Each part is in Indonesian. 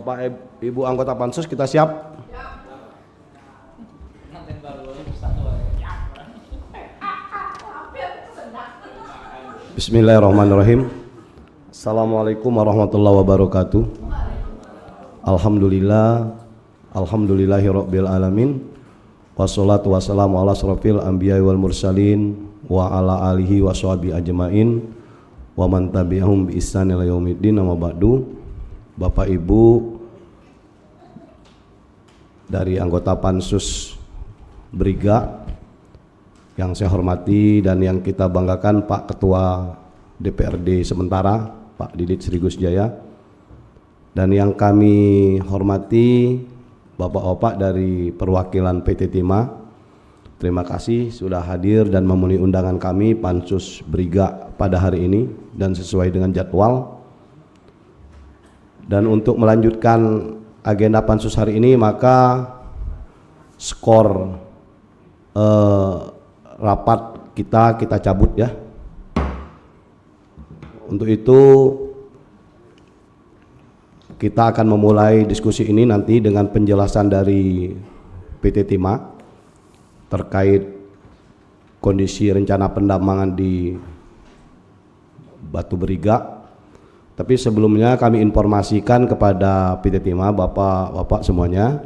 Bapak Ibu anggota Pansus, kita siap? Bismillahirrahmanirrahim. Assalamualaikum warahmatullahi wabarakatuh. Alhamdulillahirabbil alamin. Wassalatu wassalamu ala asrofil anbiya'i wal mursalin wa ala alihi washabihi ajmain wa man tabi'ahum bi ihsan ila yaumiddin. Amma ba'du. Bapak Ibu dari anggota Pansus Briga yang saya hormati dan yang kita banggakan, Pak Ketua DPRD sementara Pak Didit Sri Gusjaya, dan yang kami hormati Bapak-bapak dari perwakilan PT Timah, terima kasih sudah hadir dan memenuhi undangan kami Pansus Briga pada hari ini dan sesuai dengan jadwal. Dan untuk melanjutkan agenda Pansus hari ini, maka skor rapat kita cabut ya. Untuk itu kita akan memulai diskusi ini nanti dengan penjelasan dari PT Timah terkait kondisi rencana pendambangan di Batu Beriga. Tapi sebelumnya kami informasikan kepada PT Timah, Bapak-bapak semuanya,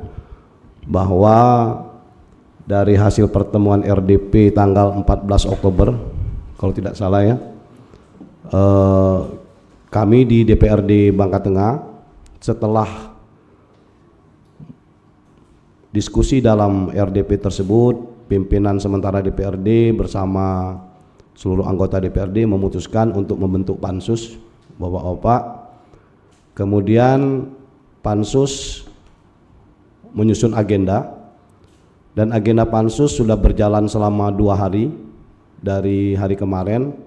bahwa dari hasil pertemuan RDP tanggal 14 Oktober kalau tidak salah ya, kami di DPRD Bangka Tengah setelah diskusi dalam RDP tersebut, pimpinan sementara DPRD bersama seluruh anggota DPRD memutuskan untuk membentuk Pansus, Bapak-bapak. Kemudian Pansus menyusun agenda, dan agenda Pansus sudah berjalan selama 2 hari dari hari kemarin.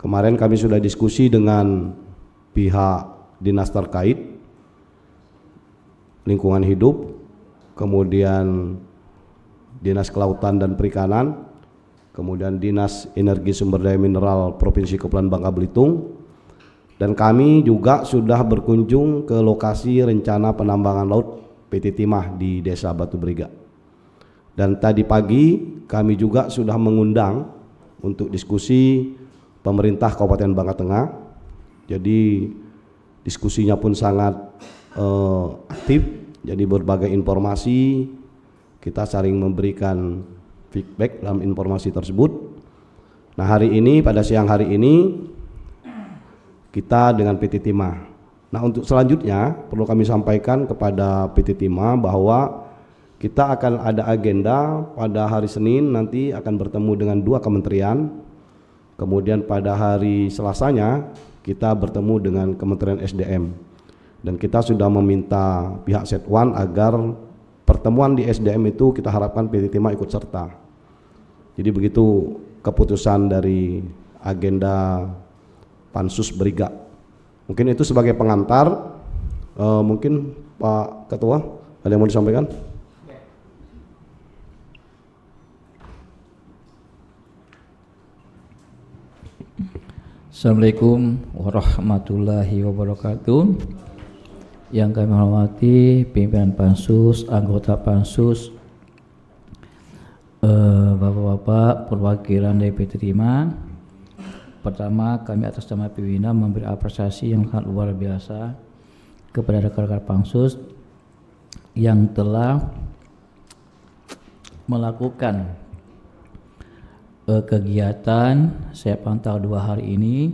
Kemarin kami sudah diskusi dengan pihak dinas terkait, lingkungan hidup, kemudian Dinas Kelautan dan Perikanan, kemudian Dinas Energi Sumber Daya Mineral Provinsi Kepulauan Bangka Belitung, dan kami juga sudah berkunjung ke lokasi rencana penambangan laut PT Timah di Desa Batu Beriga. Dan tadi pagi kami juga sudah mengundang untuk diskusi pemerintah Kabupaten Bangka Tengah. Jadi diskusinya pun sangat aktif. Jadi berbagai informasi kita saling memberikan feedback dalam informasi tersebut. Nah, hari ini, pada siang hari ini kita dengan PT Timah. Nah, untuk selanjutnya perlu kami sampaikan kepada PT Timah bahwa kita akan ada agenda pada hari Senin nanti akan bertemu dengan 2 kementerian. Kemudian pada hari Selasanya kita bertemu dengan Kementerian SDM. Dan kita sudah meminta pihak Setwan agar pertemuan di SDM itu kita harapkan PT Timah ikut serta. Jadi begitu keputusan dari agenda Pansus Briga. Mungkin itu sebagai pengantar. Mungkin Pak Ketua ada yang mau disampaikan? Assalamualaikum warahmatullahi wabarakatuh. Yang kami hormati pimpinan Pansus, anggota Pansus, Bapak-bapak perwakilan dari PT Timah. Pertama, kami atas nama pimpinan memberi apresiasi yang sangat luar biasa kepada rekan-rekan Pansus yang telah melakukan kegiatan saya pantau 2 hari ini,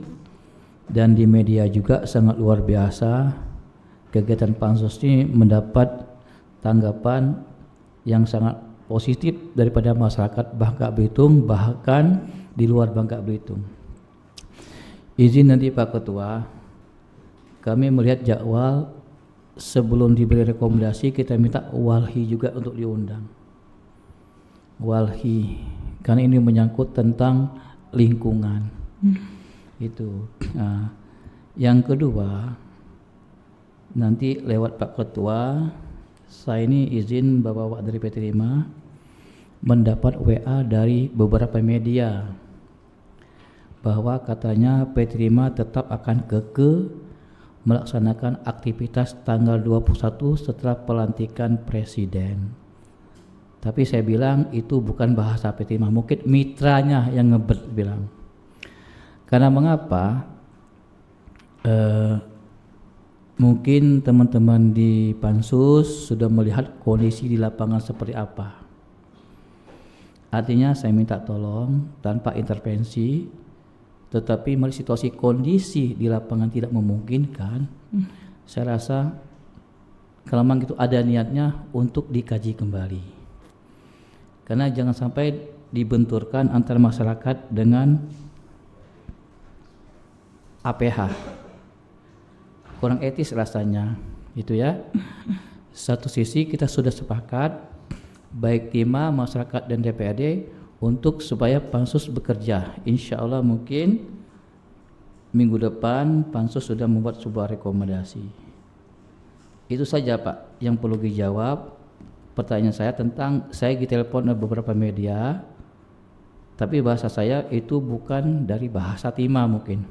dan di media juga sangat luar biasa. Kegiatan Pansus ini mendapat tanggapan yang sangat positif daripada masyarakat Bangka Belitung, bahkan di luar Bangka Belitung. Izin nanti Pak Ketua, kami melihat jadwal sebelum diberi rekomendasi kita minta walhi juga untuk diundang. Walhi, karena ini menyangkut tentang lingkungan. Itu. Nah, yang kedua, nanti lewat Pak Ketua, saya ini izin Bapak-bapak dari PT Timah mendapat WA dari beberapa media bahwa katanya PT Timah tetap akan kekeh melaksanakan aktivitas tanggal 21 setelah pelantikan presiden. Tapi saya bilang itu bukan bahasa PT Timah, mungkin mitranya yang ngebet bilang. Karena mengapa? Mungkin teman-teman di Pansus sudah melihat kondisi di lapangan seperti apa. Artinya saya minta tolong tanpa intervensi, tetapi melihat situasi kondisi di lapangan tidak memungkinkan, saya rasa kalau memang itu ada niatnya untuk dikaji kembali. Karena jangan sampai dibenturkan antara masyarakat dengan APH. Kurang etis rasanya, gitu ya. Satu sisi kita sudah sepakat, baik Timah, masyarakat dan DPRD, untuk supaya Pansus bekerja. Insya Allah mungkin minggu depan Pansus sudah membuat sebuah rekomendasi. Itu saja Pak yang perlu dijawab. Pertanyaan saya tentang, saya ditelepon oleh beberapa media, tapi bahasa saya itu bukan dari bahasa Timah mungkin.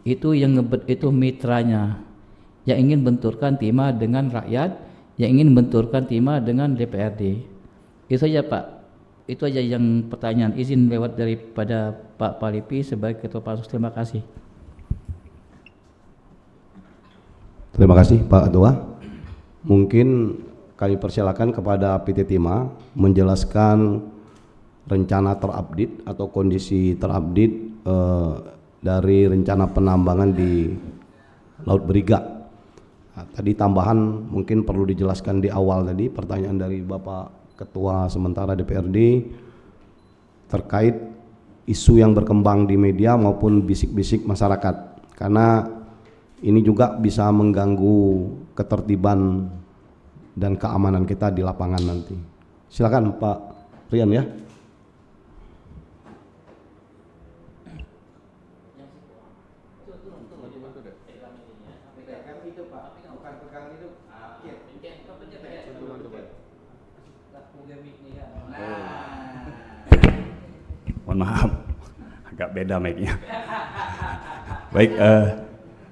Itu yang ngebet itu mitranya, yang ingin benturkan Timah dengan rakyat, yang ingin benturkan Timah dengan DPRD. Itu saja Pak, itu aja yang pertanyaan. Izin lewat daripada Pak Palipi sebagai Ketua Pansus. Terima kasih. Terima kasih Pak Ketua. Mungkin kami persilakan kepada PT Timah menjelaskan rencana terupdate atau kondisi terupdate dari rencana penambangan di Laut Beriga. Nah, tadi tambahan mungkin perlu dijelaskan di awal tadi, pertanyaan dari Bapak Ketua sementara DPRD terkait isu yang berkembang di media maupun bisik-bisik masyarakat, karena ini juga bisa mengganggu ketertiban dan keamanan kita di lapangan nanti. Silakan Pak Rian ya. Mohon maaf, agak beda mic-nya. Baik,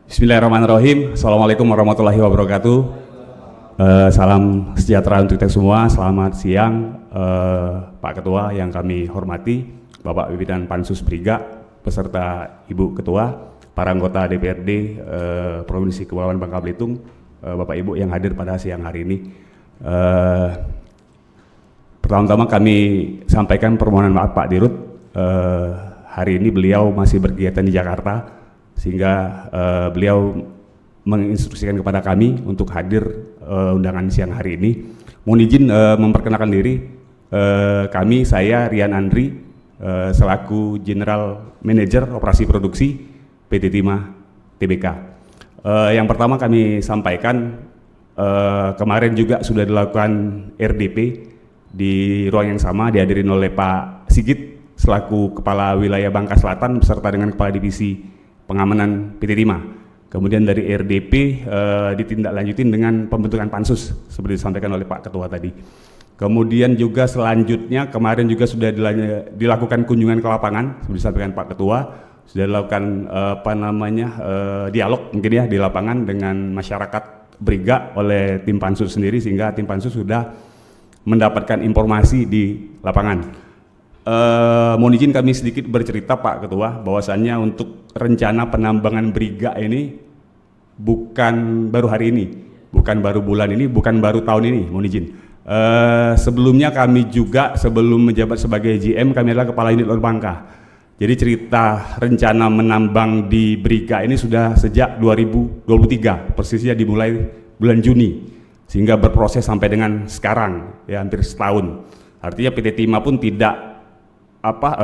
bismillahirrahmanirrahim. Assalamualaikum warahmatullahi wabarakatuh. Salam sejahtera untuk kita semua. Selamat siang Pak Ketua yang kami hormati, Bapak Pimpinan Pansus Briga, beserta Ibu Ketua, para anggota DPRD Provinsi Kepulauan Bangka Belitung, Bapak Ibu yang hadir pada siang hari ini. Pertama-tama kami sampaikan permohonan maaf Pak Dirut. Hari ini beliau masih berkegiatan di Jakarta, sehingga beliau menginstruksikan kepada kami untuk hadir undangan siang hari ini. Mohon izin memperkenalkan diri. Saya Rian Andri, selaku General Manager Operasi Produksi PT Timah Tbk. Yang pertama kami sampaikan, kemarin juga sudah dilakukan RDP di ruang yang sama, dihadirin oleh Pak Sigit selaku Kepala Wilayah Bangka Selatan beserta dengan Kepala Divisi Pengamanan PT Timah. Kemudian dari RDP ditindaklanjutin dengan pembentukan Pansus seperti disampaikan oleh Pak Ketua tadi. Kemudian juga selanjutnya kemarin juga sudah dilakukan kunjungan ke lapangan seperti disampaikan Pak Ketua, sudah dilakukan dialog mungkin ya di lapangan dengan masyarakat Briga oleh tim Pansus sendiri, sehingga tim Pansus sudah mendapatkan informasi di lapangan. Mohon izin kami sedikit bercerita Pak Ketua, bahwasannya untuk rencana penambangan Briga ini bukan baru hari ini, bukan baru bulan ini, bukan baru tahun ini. Mohon izin. Sebelumnya kami juga sebelum menjabat sebagai GM, kami adalah Kepala Unit Laut Bangka. Jadi cerita rencana menambang di Briga ini sudah sejak 2023, persisnya dimulai bulan Juni, sehingga berproses sampai dengan sekarang ya hampir setahun. Artinya PT Timah pun tidak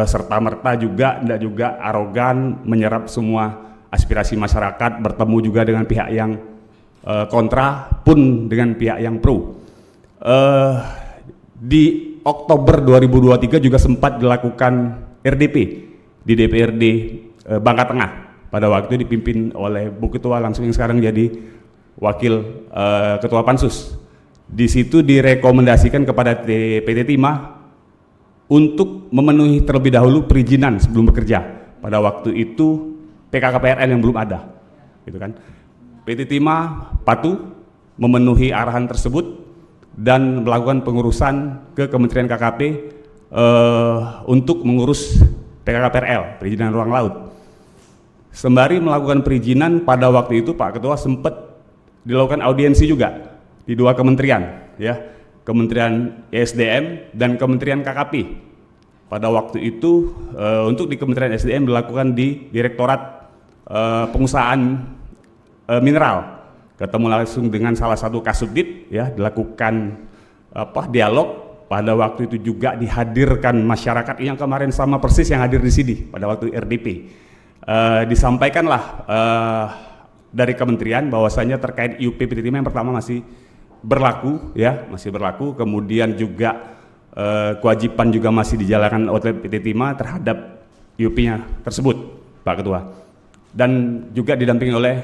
serta-merta tidak juga arogan menyerap semua aspirasi masyarakat, bertemu juga dengan pihak yang kontra pun dengan pihak yang pro. Di Oktober 2023 juga sempat dilakukan RDP di DPRD Bangka Tengah, pada waktu dipimpin oleh Bu Ketua langsung yang sekarang jadi Wakil Ketua Pansus. Di situ direkomendasikan kepada PT Timah untuk memenuhi terlebih dahulu perizinan sebelum bekerja. Pada waktu itu PKKPRL yang belum ada, gitu kan. PT Timah patuh memenuhi arahan tersebut dan melakukan pengurusan ke Kementerian KKP untuk mengurus PKKPRL, perizinan ruang laut. Sembari melakukan perizinan, pada waktu itu Pak Ketua sempat dilakukan audiensi juga di 2 kementerian, ya, Kementerian ESDM dan Kementerian KKP. Pada waktu itu untuk di Kementerian ESDM dilakukan di Direktorat Pengusahaan Mineral. Ketemu langsung dengan salah satu Kasubdit, ya, dilakukan dialog. Pada waktu itu juga dihadirkan masyarakat yang kemarin sama persis yang hadir di sini pada waktu RDP. Disampaikanlah dari kementerian bahwasanya terkait IUP PT Timah yang pertama masih berlaku, ya, masih berlaku. Kemudian juga kewajiban juga masih dijalankan oleh PT Timah terhadap IUP-nya tersebut, Pak Ketua. Dan juga didampingi oleh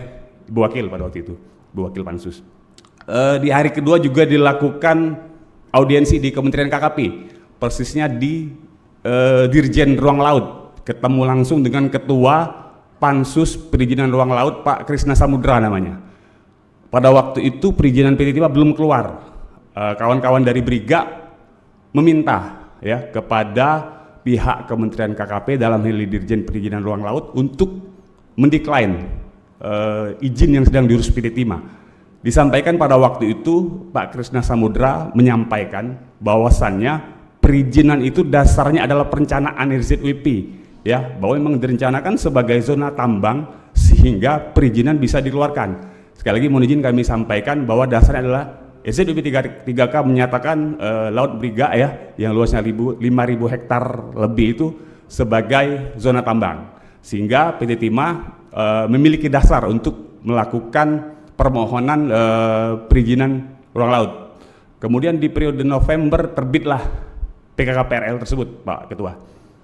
Ibu Wakil pada waktu itu, Ibu Wakil Pansus. Di hari kedua juga dilakukan audiensi di Kementerian KKP, persisnya di Dirjen Ruang Laut. Ketemu langsung dengan Ketua Pansus Perizinan Ruang Laut, Pak Krisna Samudra namanya. Pada waktu itu perizinan PT Timah belum keluar. Kawan-kawan dari Briga meminta, ya, kepada pihak Kementerian KKP dalam hal ini Dirjen Perizinan Ruang Laut untuk mendekline izin yang sedang diurus PT Timah. Disampaikan pada waktu itu Pak Krisna Samudra menyampaikan bahwasannya perizinan itu dasarnya adalah perencanaan RZWP, ya, bahwa memang direncanakan sebagai zona tambang sehingga perizinan bisa dikeluarkan. Sekali lagi mohon izin kami sampaikan bahwa dasarnya adalah RZWP 3K menyatakan Laut Briga, ya, yang luasnya 5.000 hektar lebih itu sebagai zona tambang, sehingga PT Timah memiliki dasar untuk melakukan permohonan perizinan ruang laut. Kemudian di periode November terbitlah PKKPRL tersebut, Pak Ketua.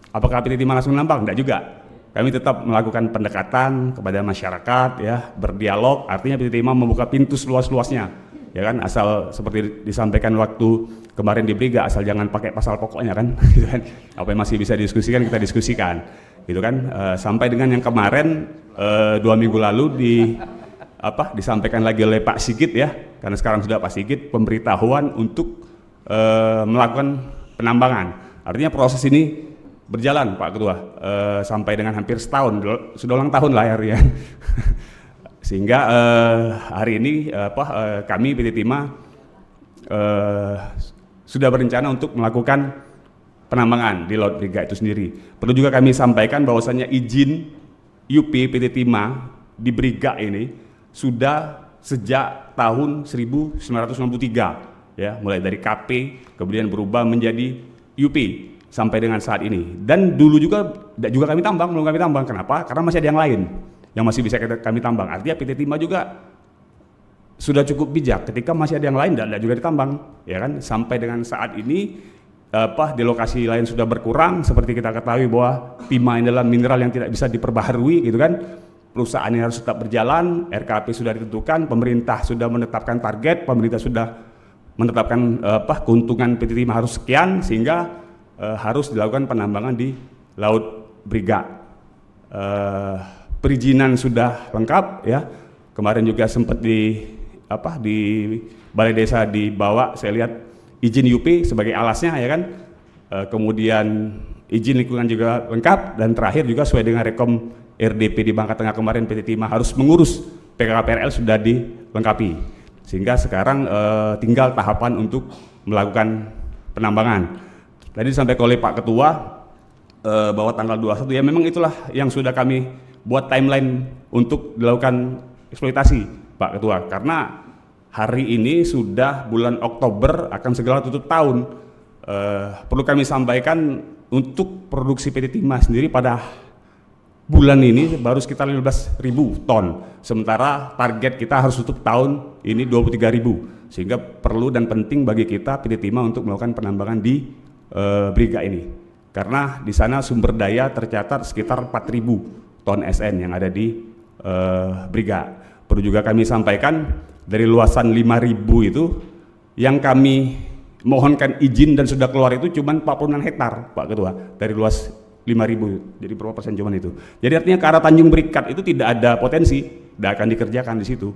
Apakah PT Timah langsung menambang? Tidak juga. Kami tetap melakukan pendekatan kepada masyarakat, ya, berdialog. Artinya PT Timah membuka pintu seluas-luasnya, ya kan, asal seperti disampaikan waktu kemarin di Briga, asal jangan pakai pasal pokoknya kan, gitu kan. Apa yang masih bisa diskusikan kita diskusikan, gitu kan. Sampai dengan yang kemarin 2 minggu lalu disampaikan lagi oleh Pak Sigit, ya, karena sekarang sudah Pak Sigit, pemberitahuan untuk melakukan penambangan. Artinya proses ini berjalan, Pak Ketua, sampai dengan hampir setahun, sudah ulang tahun lah hari ya. Sehingga hari ini kami PT Timah sudah berencana untuk melakukan penambangan di Laut Briga itu sendiri. Perlu juga kami sampaikan bahwasannya izin IUP PT Timah di Briga ini sudah sejak tahun 1993, ya, mulai dari KP kemudian berubah menjadi IUP sampai dengan saat ini. Dan dulu juga kami tambang, belum kami tambang. Kenapa? Karena masih ada yang lain yang masih bisa kami tambang. Artinya PT Timah juga sudah cukup bijak ketika masih ada yang lain dan juga ditambang, ya kan. Sampai dengan saat ini di lokasi lain sudah berkurang, seperti kita ketahui bahwa timah ini adalah mineral yang tidak bisa diperbaharui, gitu kan. Perusahaan ini harus tetap berjalan, RKP sudah ditentukan, pemerintah sudah menetapkan target, pemerintah sudah menetapkan keuntungan PT Timah harus sekian, sehingga harus dilakukan penambangan di Laut Briga. Perizinan sudah lengkap, ya. Kemarin juga sempat di Balai Desa dibawa, saya lihat izin IUP sebagai alasnya, ya kan. Kemudian izin lingkungan juga lengkap, dan terakhir juga sesuai dengan rekom RDP di Bangka Tengah kemarin PT Timah harus mengurus PKKPRL sudah dilengkapi. Sehingga sekarang tinggal tahapan untuk melakukan penambangan. Tadi disampaikan oleh Pak Ketua bahwa tanggal 21, ya, memang itulah yang sudah kami buat timeline untuk dilakukan eksploitasi, Pak Ketua, karena hari ini sudah bulan Oktober akan segera tutup tahun. Perlu kami sampaikan untuk produksi PT Timah sendiri pada bulan ini baru sekitar 15.000 ton, sementara target kita harus tutup tahun ini 23.000, sehingga perlu dan penting bagi kita PT Timah untuk melakukan penambangan di Briga ini, karena di sana sumber daya tercatat sekitar 4.000 ton SN yang ada di Briga. Perlu juga kami sampaikan dari luasan 5.000 itu yang kami mohonkan izin dan sudah keluar itu cuma 46 hektar, Pak Ketua, dari luas 5.000. Jadi berapa persen cuman itu? Jadi artinya ke arah Tanjung Berikat itu tidak ada potensi, tidak akan dikerjakan di situ,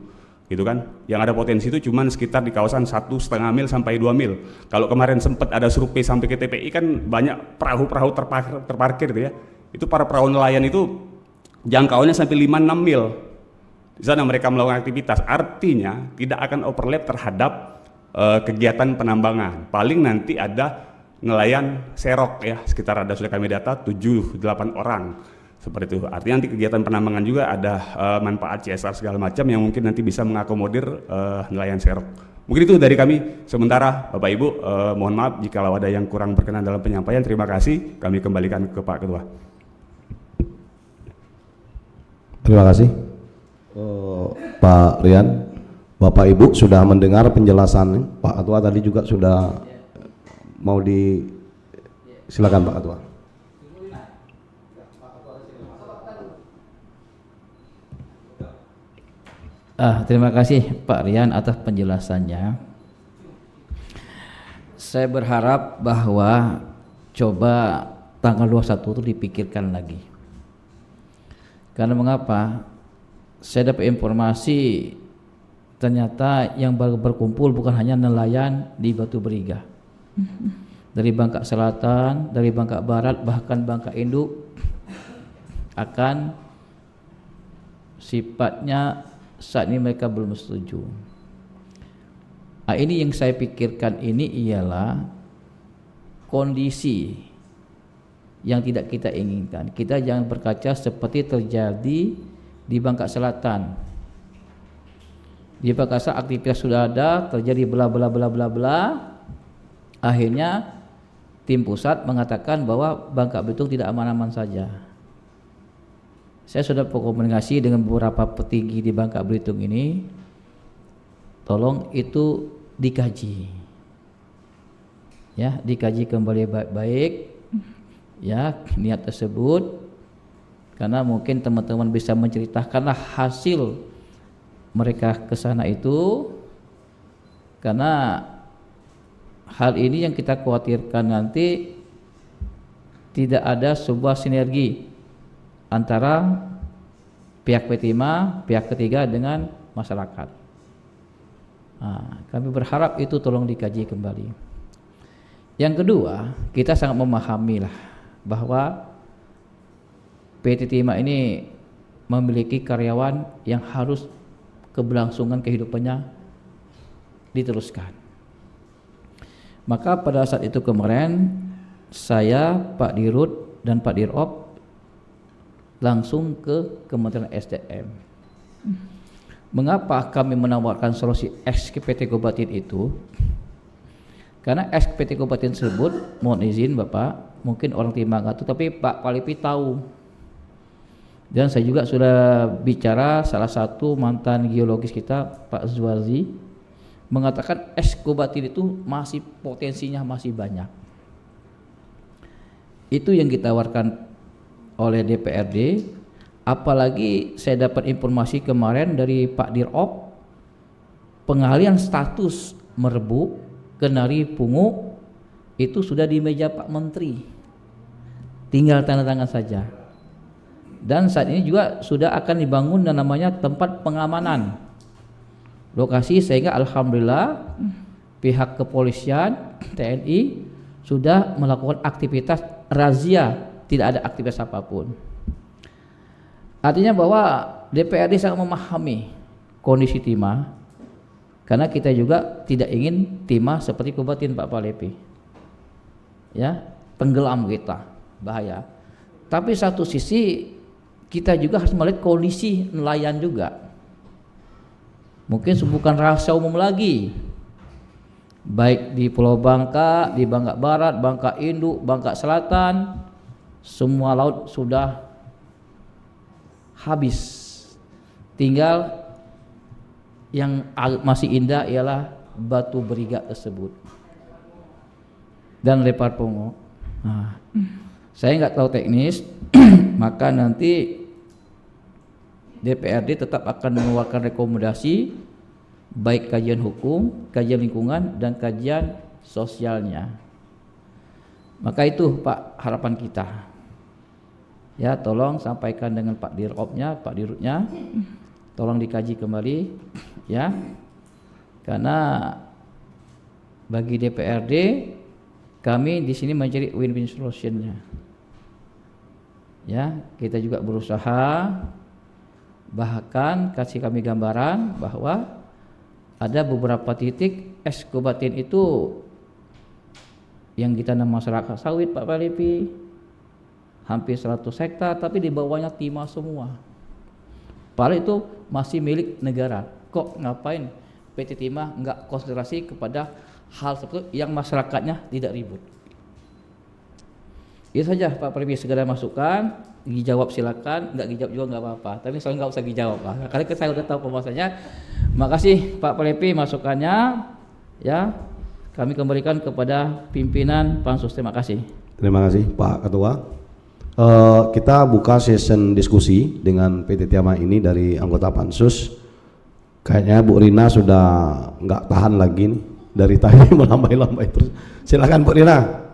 gitu kan? Yang ada potensi itu cuman sekitar di kawasan 1,5 mil sampai 2 mil. Kalau kemarin sempat ada survei sampai ke TPI kan banyak perahu-perahu terparkir gitu ya. Itu para perahu nelayan itu jangkauannya sampai 5-6 mil. Di sana mereka melakukan aktivitas, artinya tidak akan overlap terhadap kegiatan penambangan. Paling nanti ada nelayan serok ya, sekitar ada sudah kami data 7-8 orang seperti itu. Artinya nanti kegiatan penambangan juga ada manfaat CSR segala macam yang mungkin nanti bisa mengakomodir nelayan serok. Mungkin itu dari kami sementara, Bapak Ibu. Mohon maaf jika ada yang kurang berkenan dalam penyampaian. Terima kasih. Kami kembalikan ke Pak Ketua. Terima kasih Pak Rian. Bapak Ibu sudah mendengar penjelasan Pak Ketua tadi juga sudah mau silakan Pak Ketua. Terima kasih Pak Rian atas penjelasannya. Saya berharap bahwa coba tanggal 21 itu dipikirkan lagi. Karena mengapa? Saya dapat informasi ternyata yang baru berkumpul bukan hanya nelayan di Batu Beriga. Dari Bangka Selatan, dari Bangka Barat, bahkan Bangka Induk akan sifatnya saat ini mereka belum setuju. Ini yang saya pikirkan ini ialah kondisi yang tidak kita inginkan. Kita jangan berkaca seperti terjadi di Bangka Selatan. Di Bangka Selatan aktivitas sudah ada, terjadi bla bla bla bla bla. Akhirnya tim pusat mengatakan bahwa Bangka Belitung tidak aman-aman saja. Saya sudah berkomunikasi dengan beberapa petinggi di Bangka Belitung ini. Tolong itu dikaji. Ya, dikaji kembali baik-baik. Ya, niat tersebut. Karena mungkin teman-teman bisa menceritakanlah hasil mereka ke sana itu. Karena hal ini yang kita khawatirkan nanti tidak ada sebuah sinergi antara pihak P5, pihak ketiga dengan masyarakat. Kami berharap itu tolong dikaji kembali. Yang kedua, kita sangat memahami lah bahwa PT Timah ini memiliki karyawan yang harus keberlangsungan kehidupannya diteruskan. Maka pada saat itu kemarin saya, Pak Dirut dan Pak Dirop langsung ke Kementerian SDM. Mengapa kami menawarkan solusi SKPT Kobatin itu? Karena SKPT Kobatin tersebut, mohon izin Bapak, mungkin orang Timah nggak tahu, tapi Pak Palipi tahu. Dan saya juga sudah bicara salah satu mantan geologis kita, Pak Zuarzi, mengatakan Kobatin itu masih potensinya masih banyak. Itu yang ditawarkan oleh DPRD. Apalagi saya dapat informasi kemarin dari Pak Dirop, pengalihan status Merebu ke Nari Pungu itu sudah di meja Pak Menteri, tinggal tanda tangan saja. Dan saat ini juga sudah akan dibangun dan namanya tempat pengamanan lokasi, sehingga alhamdulillah pihak kepolisian TNI sudah melakukan aktivitas razia, tidak ada aktivitas apapun. Artinya bahwa DPRD sangat memahami kondisi Timah, karena kita juga tidak ingin Timah seperti Kobatin Pak Palepi, ya, tenggelam kita, bahaya. Tapi satu sisi kita juga harus melihat kondisi nelayan juga. Mungkin bukan rahasia umum lagi, baik di Pulau Bangka, di Bangka Barat, Bangka Induk, Bangka Selatan, semua laut sudah habis. Tinggal yang masih indah ialah Batu Beriga tersebut dan Lepar Pongo. Saya nggak tahu teknis, maka nanti DPRD tetap akan mengeluarkan rekomendasi baik kajian hukum, kajian lingkungan, dan kajian sosialnya. Maka itu Pak harapan kita. Ya, tolong sampaikan dengan Pak Diropnya, Pak Dirutnya, tolong dikaji kembali ya, karena bagi DPRD kami di sini mencari win-win solutionnya. Ya, kita juga berusaha, bahkan kasih kami gambaran bahwa ada beberapa titik Escobatin itu yang ditanam masyarakat sawit Pak Palepi, hampir 100 hektar, tapi di bawahnya timah semua. Padahal itu masih milik negara. Kok ngapain PT Timah nggak konsentrasi kepada hal seperti yang masyarakatnya tidak ribut? Itu saja Pak Palepi, segera masukan, dijawab silakan, nggak dijawab juga nggak apa-apa. Tapi soalnya nggak usah dijawab lah, karena saya udah tahu pembahasannya. Makasih Pak Palepi masukannya, ya kami kembalikan kepada pimpinan Pansus. Terima kasih. Terima kasih Pak Ketua. Kita buka session diskusi dengan PT Timah ini dari anggota Pansus. Kayaknya Bu Rina sudah nggak tahan lagi nih, dari tadi melambai-lambai terus. Silakan Bu Rina.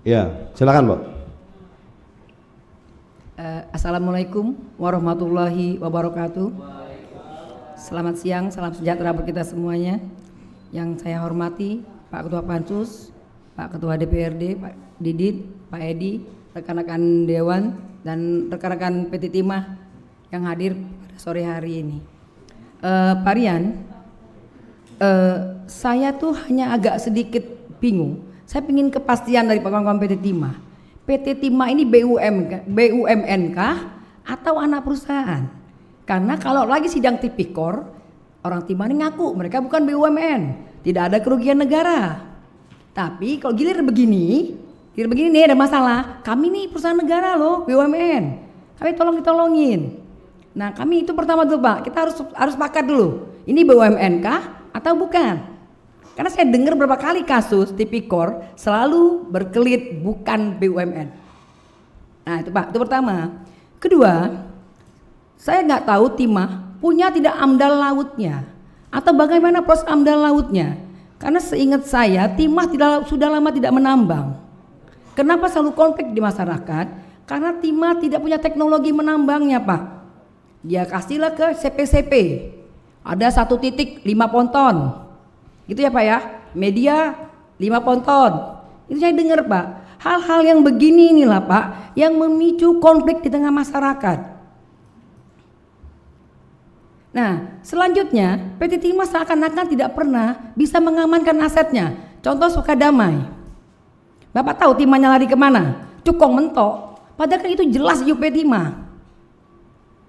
Ya, silakan Bu. Assalamualaikum warahmatullahi wabarakatuh. Selamat siang, salam sejahtera bagi kita semuanya. Yang saya hormati Pak Ketua Pansus, Pak Ketua DPRD, Pak Didit, Pak Edi, rekan-rekan Dewan, dan rekan-rekan PT Timah yang hadir pada sore hari ini. Pak Rian, saya tuh hanya agak sedikit bingung. Saya ingin kepastian dari kawan-kawan PT Timah. PT Timah ini BUMN kah atau anak perusahaan? Karena kalau lagi sidang tipikor, orang Timah ini ngaku mereka bukan BUMN, tidak ada kerugian negara. Tapi kalau gilir begini nih ada masalah. Kami nih perusahaan negara loh, BUMN. Kami tolong ditolongin. Nah, kami itu pertama dulu Pak, kita harus sepakat dulu. Ini BUMN kah atau bukan? Karena saya dengar beberapa kali kasus tipikor selalu berkelit bukan BUMN. Nah itu Pak, itu pertama. Kedua, saya nggak tahu Timah punya tidak amdal lautnya atau bagaimana proses amdal lautnya. Karena seingat saya Timah sudah lama tidak menambang. Kenapa selalu konflik di masyarakat? Karena Timah tidak punya teknologi menambangnya Pak. Dia kasihlah ke CPCP. Ada 1 titik 5 ponton. Gitu ya Pak ya, media 5 ponton. Itu saya dengar Pak. Hal-hal yang begini inilah Pak yang memicu konflik di tengah masyarakat. Nah selanjutnya PT Timah seakan-akan tidak pernah bisa mengamankan asetnya. Contoh Sukadamai. Bapak tahu Timahnya lari kemana? Cukong mentok. Padahal kan itu jelas UP Timah.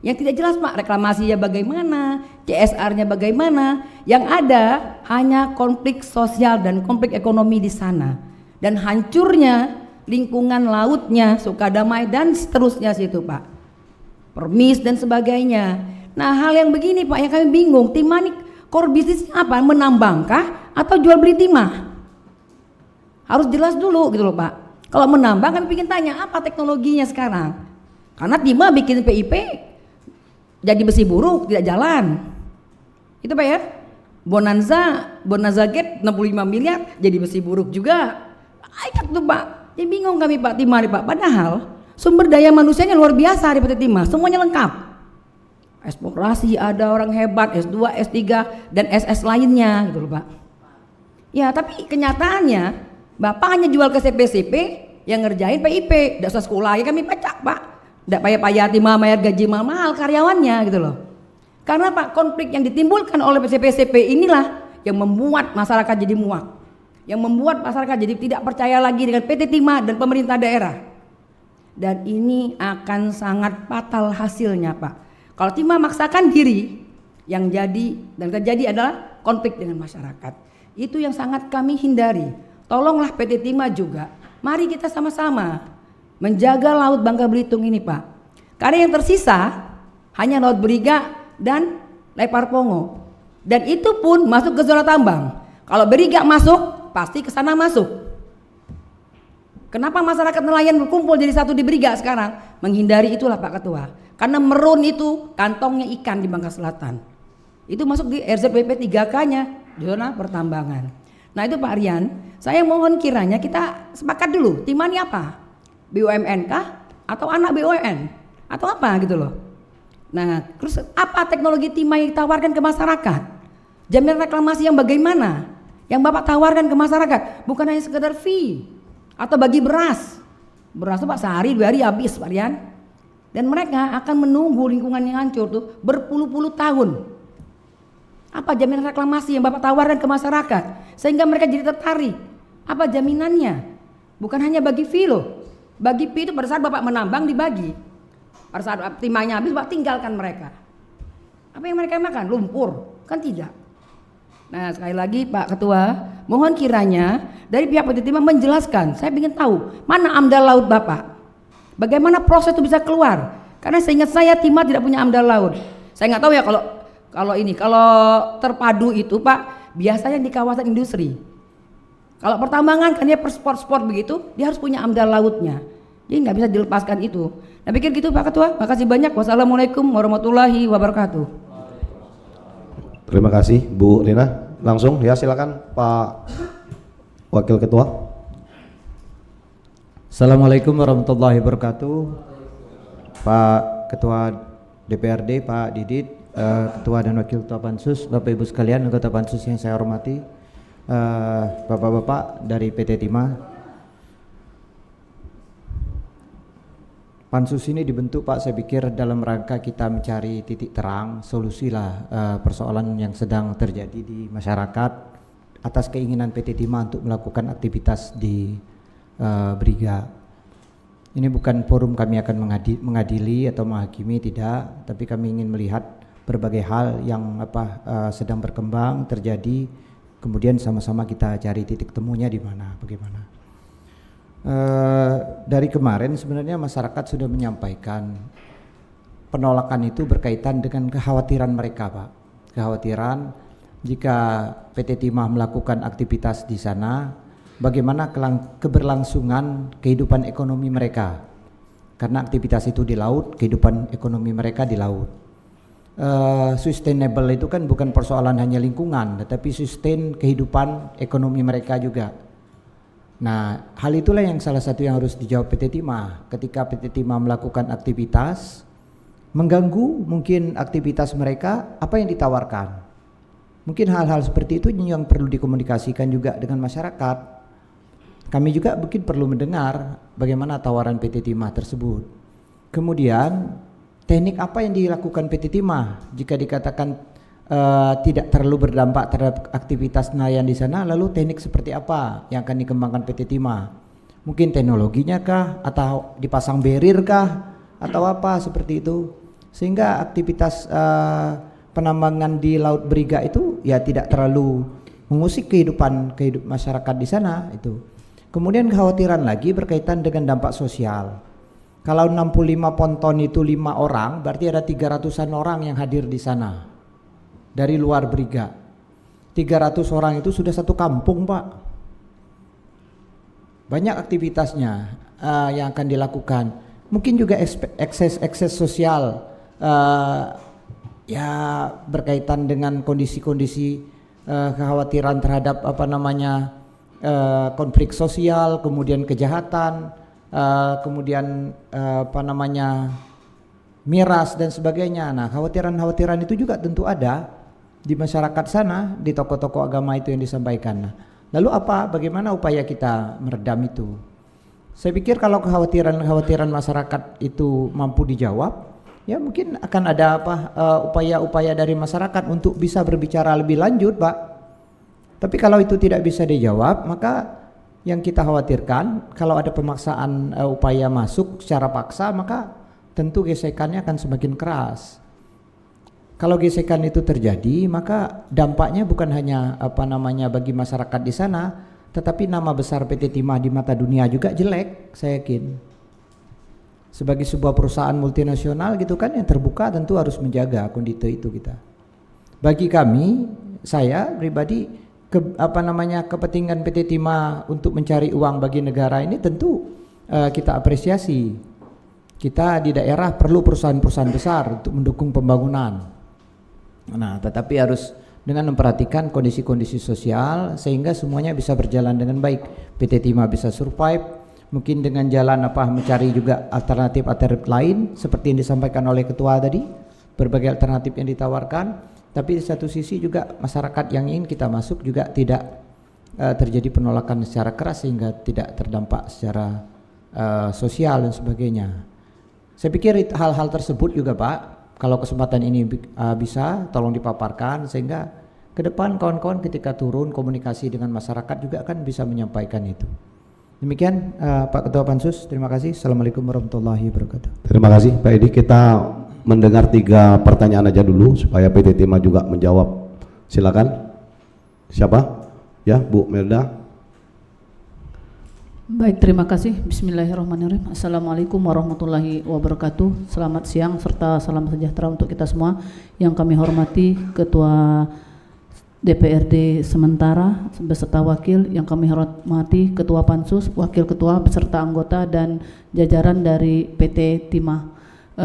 Yang tidak jelas Pak, reklamasinya bagaimana, CSR-nya bagaimana, yang ada hanya konflik sosial dan konflik ekonomi di sana. Dan hancurnya lingkungan lautnya, Sukadamai dan seterusnya situ Pak. Permis dan sebagainya. Nah hal yang begini Pak yang kami bingung, Timah ini core bisnisnya apa? Menambangkah atau jual beli timah? Harus jelas dulu gitu loh Pak. Kalau menambang kami ingin tanya apa teknologinya sekarang? Karena Timah bikin PIP jadi besi buruk tidak jalan. Itu Pak ya. Bonanza Gate 65 miliar jadi besi buruk juga. Ayat tuh Pak. Jadi bingung kami Pak Timah nih Pak. Padahal sumber daya manusianya luar biasa di PT Timah. Semuanya lengkap. Eksplorasi ada orang hebat, S2, S3 dan SS lainnya gitu loh Pak. Ya tapi kenyataannya Bapak hanya jual ke CPCP yang ngerjain PIP. Dasar sekolah ya kami pecah Pak. Tidak payah-payah Timah bayar gaji mahal karyawannya gitu loh. Karena Pak konflik yang ditimbulkan oleh CPCP inilah yang membuat masyarakat jadi muak. Yang membuat masyarakat jadi tidak percaya lagi dengan PT Timah dan pemerintah daerah. Dan ini akan sangat fatal hasilnya Pak. Kalau Timah maksakan diri, yang jadi dan terjadi adalah konflik dengan masyarakat. Itu yang sangat kami hindari. Tolonglah PT Timah juga. Mari kita sama-sama menjaga Laut Bangka Belitung ini Pak. Karena yang tersisa hanya Laut Beriga dan Lepar Pongo. Dan itu pun masuk ke zona tambang. Kalau Beriga masuk, pasti ke sana masuk. Kenapa masyarakat nelayan berkumpul jadi satu di Beriga sekarang? Menghindari itulah Pak Ketua. Karena Merun itu kantongnya ikan di Bangka Selatan. Itu masuk di RZBP 3K-nya, zona pertambangan. Nah itu Pak Rian, saya mohon kiranya kita sepakat dulu. Timah ini apa? BUMN kah? Atau anak BUMN? Atau apa gitu loh. Nah, terus apa teknologi timah yang ditawarkan ke masyarakat? Jaminan reklamasi yang bagaimana? Yang Bapak tawarkan ke masyarakat bukan hanya sekedar fee atau bagi beras. Beras itu Pak sehari 2 hari habis Pak Rian. Dan mereka akan menunggu lingkungan yang hancur tuh berpuluh-puluh tahun. Apa jaminan reklamasi yang Bapak tawarkan ke masyarakat sehingga mereka jadi tertarik? Apa jaminannya? Bukan hanya bagi fee loh. Bagi fee itu pada saat Bapak menambang dibagi. Pada saat timahnya habis Bapak tinggalkan mereka. Apa yang mereka makan? Lumpur? Kan tidak. Nah sekali lagi Pak Ketua, mohon kiranya dari pihak PT Timah menjelaskan. Saya ingin tahu mana AMDAL laut Bapak. Bagaimana proses itu bisa keluar? Karena seingat saya Timah tidak punya AMDAL laut. Saya nggak tahu ya kalau terpadu itu Pak biasanya di kawasan industri. Kalau pertambangan kan dia per sport begitu, dia harus punya AMDAL lautnya. Jadi nggak bisa dilepaskan itu. Nah pikir gitu Pak Ketua. Makasih banyak. Wassalamualaikum warahmatullahi wabarakatuh. Terima kasih Bu Rina. Langsung ya silakan Pak Wakil Ketua. Assalamualaikum warahmatullahi wabarakatuh. Pak Ketua DPRD, Pak Didit, Ketua dan Wakil Ketua Pansus, Bapak Ibu sekalian, anggota Pansus yang saya hormati, Bapak-bapak dari PT Timah. Pansus ini dibentuk Pak, saya pikir dalam rangka kita mencari titik terang, solusi lah persoalan yang sedang terjadi di masyarakat atas keinginan PT Timah untuk melakukan aktivitas di Briga. Ini bukan forum kami akan mengadili atau menghakimi, tidak, tapi kami ingin melihat berbagai hal yang sedang berkembang terjadi, kemudian sama-sama kita cari titik temunya di mana, bagaimana. Dari kemarin sebenarnya masyarakat sudah menyampaikan penolakan itu berkaitan dengan kekhawatiran mereka Pak. Kekhawatiran jika PT Timah melakukan aktivitas di sana, bagaimana keberlangsungan kehidupan ekonomi mereka. Karena aktivitas itu di laut, kehidupan ekonomi mereka di laut. Sustainable itu kan bukan persoalan hanya lingkungan, tetapi sustain kehidupan ekonomi mereka juga. Nah, hal itulah yang salah satu yang harus dijawab PT Timah. Ketika PT Timah melakukan aktivitas, mengganggu mungkin aktivitas mereka, apa yang ditawarkan? Mungkin hal-hal seperti itu yang perlu dikomunikasikan juga dengan masyarakat. Kami juga mungkin perlu mendengar bagaimana tawaran PT Timah tersebut. Kemudian, teknik apa yang dilakukan PT Timah jika dikatakan tidak terlalu berdampak terhadap aktivitas nelayan di sana, lalu teknik seperti apa yang akan dikembangkan PT Timah? Mungkin teknologinya kah, atau dipasang barrier kah, atau apa seperti itu, sehingga aktivitas penambangan di Laut Briga itu ya tidak terlalu mengusik kehidupan masyarakat di sana itu. Kemudian kekhawatiran lagi berkaitan dengan dampak sosial. Kalau 65 ponton itu 5 orang, berarti ada 300-an orang yang hadir di sana dari luar Briga. 300 orang itu sudah satu kampung Pak. Banyak aktivitasnya yang akan dilakukan. Mungkin juga ekses sosial ya berkaitan dengan kondisi-kondisi kekhawatiran terhadap konflik sosial, kemudian kejahatan, kemudian miras dan sebagainya. Nah, khawatiran itu juga tentu ada di masyarakat sana, di tokoh-tokoh agama itu yang disampaikan. Nah, lalu bagaimana upaya kita meredam itu? Saya pikir kalau kekhawatiran masyarakat itu mampu dijawab, ya mungkin akan ada upaya-upaya dari masyarakat untuk bisa berbicara lebih lanjut, Pak. Tapi kalau itu tidak bisa dijawab, maka yang kita khawatirkan kalau ada pemaksaan upaya masuk secara paksa, maka tentu gesekannya akan semakin keras. Kalau gesekan itu terjadi, maka dampaknya bukan hanya bagi masyarakat di sana, tetapi nama besar PT Timah di mata dunia juga jelek, saya yakin. Sebagai sebuah perusahaan multinasional gitu kan yang terbuka, tentu harus menjaga kondisi itu kita. Bagi kami, saya pribadi kepentingan PT Timah untuk mencari uang bagi negara ini tentu kita apresiasi. Kita di daerah perlu perusahaan-perusahaan besar untuk mendukung pembangunan. Nah, tetapi harus dengan memperhatikan kondisi-kondisi sosial sehingga semuanya bisa berjalan dengan baik. PT Timah bisa survive, mungkin dengan jalan mencari juga alternatif lain seperti yang disampaikan oleh ketua tadi, berbagai alternatif yang ditawarkan, tapi di satu sisi juga masyarakat yang ingin kita masuk juga tidak terjadi penolakan secara keras sehingga tidak terdampak secara sosial dan sebagainya. Saya pikir hal-hal tersebut juga Pak, kalau kesempatan ini bisa tolong dipaparkan sehingga ke depan kawan-kawan ketika turun komunikasi dengan masyarakat juga akan bisa menyampaikan itu. Demikian Pak Ketua Pansus, terima kasih. Assalamualaikum warahmatullahi wabarakatuh. Terima kasih Pak Edi. Kita mendengar 3 pertanyaan aja dulu supaya PT Timah juga menjawab. Silakan. Siapa? Ya, Bu Melda. Baik, terima kasih. Bismillahirrahmanirrahim. Assalamualaikum warahmatullahi wabarakatuh. Selamat siang serta salam sejahtera untuk kita semua. Yang kami hormati Ketua DPRD sementara beserta wakil, yang kami hormati Ketua Pansus, Wakil Ketua beserta anggota dan jajaran dari PT Timah.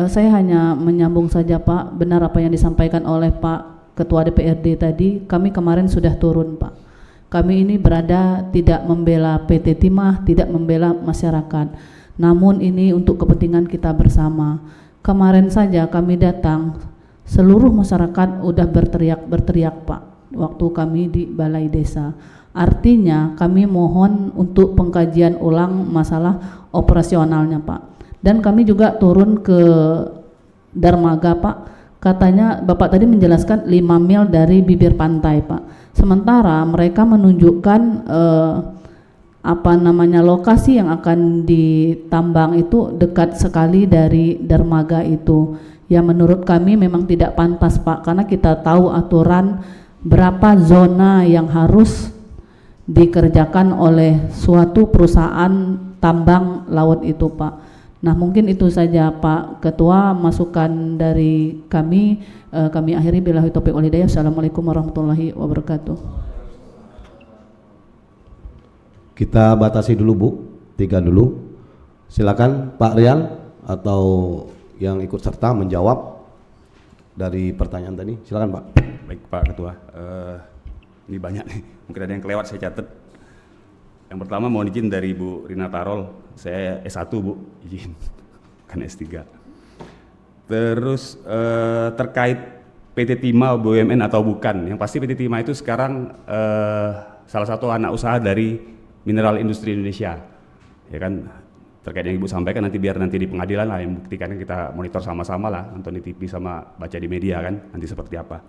Saya hanya menyambung saja Pak, benar apa yang disampaikan oleh Pak Ketua DPRD tadi. Kami kemarin sudah turun Pak. Kami ini berada tidak membela PT Timah, tidak membela masyarakat, namun ini untuk kepentingan kita bersama. Kemarin saja kami datang, seluruh masyarakat udah berteriak Pak, waktu kami di balai desa. Artinya kami mohon untuk pengkajian ulang masalah operasionalnya Pak. Dan kami juga turun ke dermaga Pak. Katanya Bapak tadi menjelaskan 5 mil dari bibir pantai Pak. Sementara mereka menunjukkan lokasi yang akan ditambang itu dekat sekali dari dermaga itu. Ya menurut kami memang tidak pantas Pak, karena kita tahu aturan berapa zona yang harus dikerjakan oleh suatu perusahaan tambang laut itu Pak. Nah mungkin itu saja Pak Ketua masukan dari kami. Kami akhiri billahi taufiq wal hidayah. Assalamualaikum warahmatullahi wabarakatuh. Kita batasi dulu Bu, 3 dulu. Silakan Pak Rian atau yang ikut serta menjawab dari pertanyaan tadi. Silakan Pak. Baik Pak Ketua, ini banyak nih, mungkin ada yang kelewat saya catat. Yang pertama mohon izin dari Bu Rina Tarol, saya S1 Bu, izin, kan S3. Terus terkait PT Timah BUMN atau bukan, yang pasti PT Timah itu sekarang salah satu anak usaha dari Mineral Industri Indonesia, ya kan. Terkait yang Ibu sampaikan nanti biar nanti di pengadilan lah yang buktikannya, kita monitor sama-sama lah, nonton di TV sama baca di media kan, nanti seperti apa.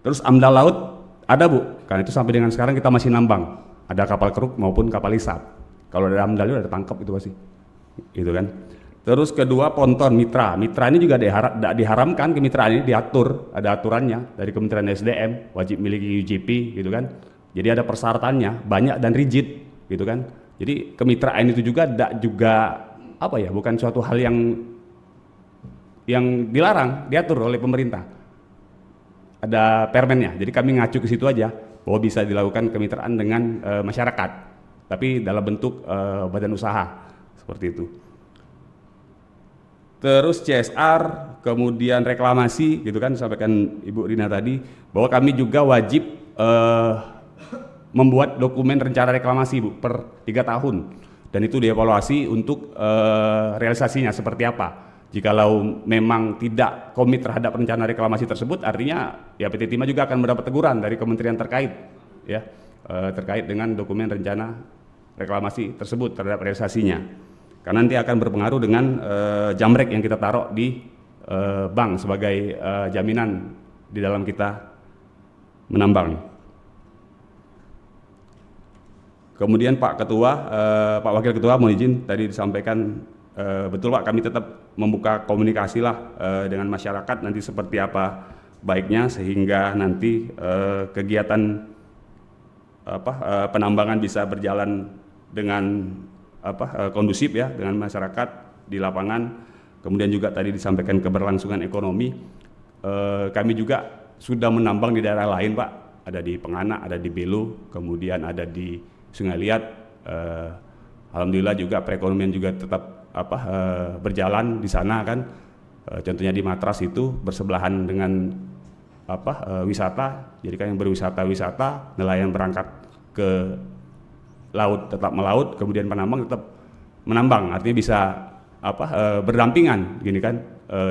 Terus AMDAL laut ada Bu, karena itu sampai dengan sekarang kita masih nambang, ada kapal keruk maupun kapal isap. Kalau ada AMDAL itu ada tangkap itu pasti, gitu kan. Terus kedua ponton mitra ini juga diharamkan, kemitraan ini diatur, ada aturannya dari Kementerian SDM, wajib miliki UJP gitu kan. Jadi ada persyaratannya banyak dan rigid gitu kan. Jadi kemitraan itu juga bukan suatu hal yang dilarang, diatur oleh pemerintah. Ada permennya. Jadi kami ngacu ke situ aja bahwa bisa dilakukan kemitraan dengan masyarakat, tapi dalam bentuk badan usaha seperti itu. Terus CSR, kemudian reklamasi gitu kan, sampaikan Ibu Rina tadi bahwa kami juga wajib membuat dokumen rencana reklamasi Bu per 3 tahun, dan itu dievaluasi untuk realisasinya seperti apa. Jikalau memang tidak komit terhadap rencana reklamasi tersebut, artinya ya PT Timah juga akan mendapat teguran dari kementerian terkait ya, terkait dengan dokumen rencana reklamasi tersebut terhadap realisasinya. Karena nanti akan berpengaruh dengan jamrek yang kita taruh di bank sebagai jaminan di dalam kita menambang. Kemudian Pak Ketua, Pak Wakil Ketua mohon izin tadi disampaikan betul Pak, kami tetap membuka komunikasi lah dengan masyarakat nanti seperti apa baiknya, sehingga nanti kegiatan penambangan bisa berjalan dengan kondusif ya dengan masyarakat di lapangan. Kemudian juga tadi disampaikan keberlangsungan ekonomi. Kami juga sudah menambang di daerah lain Pak, ada di Penganak, ada di Belu, kemudian ada di Sungai Liat. Alhamdulillah juga perekonomian juga tetap berjalan di sana kan. Contohnya di Matras itu bersebelahan dengan wisata, jadi kan yang berwisata, nelayan berangkat ke laut tetap melaut, kemudian penambang tetap menambang, artinya bisa berdampingan gini kan,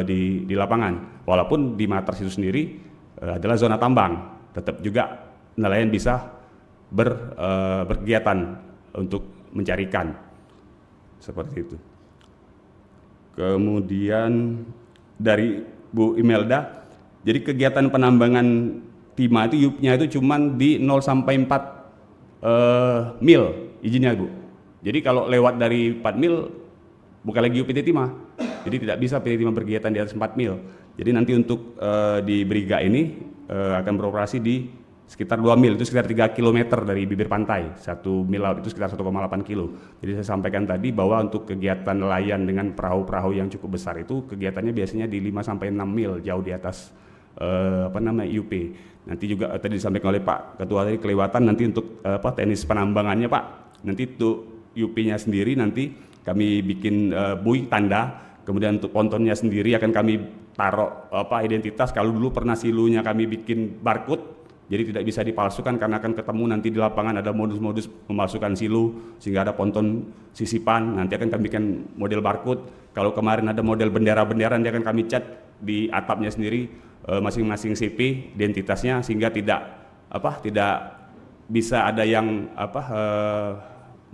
di lapangan. Walaupun di Matras itu sendiri adalah zona tambang, tetap juga nelayan bisa berkegiatan untuk mencari ikan seperti itu. Kemudian dari Bu Imelda, jadi kegiatan penambangan timah itu YUP-nya itu cuman di 0 sampai 4 mil izinnya Bu. Jadi kalau lewat dari 4 mil bukan lagi YUP PT Timah. Jadi tidak bisa PT Timah berkegiatan di atas 4 mil. Jadi nanti untuk di Briga ini akan beroperasi di sekitar 2 mil, itu sekitar 3 km dari bibir pantai. 1 mil laut itu sekitar 1,8 kilo. Jadi saya sampaikan tadi bahwa untuk kegiatan nelayan dengan perahu-perahu yang cukup besar itu kegiatannya biasanya di 5 sampai 6 mil jauh di atas IUP. Nanti juga tadi disampaikan oleh Pak Ketua tadi kelewatan nanti untuk teknis penambangannya Pak. Nanti untuk IUP-nya sendiri nanti kami bikin buoy tanda, kemudian untuk pontonnya sendiri akan kami taruh identitas. Kalau dulu pernah silunya kami bikin barcode, jadi tidak bisa dipalsukan karena akan ketemu nanti di lapangan ada modus-modus memalsukan silu sehingga ada ponton sisipan. Nanti akan kami bikin model barcode. Kalau kemarin ada model bendera-bendera nanti akan kami cat di atapnya sendiri masing-masing CP identitasnya sehingga tidak bisa ada yang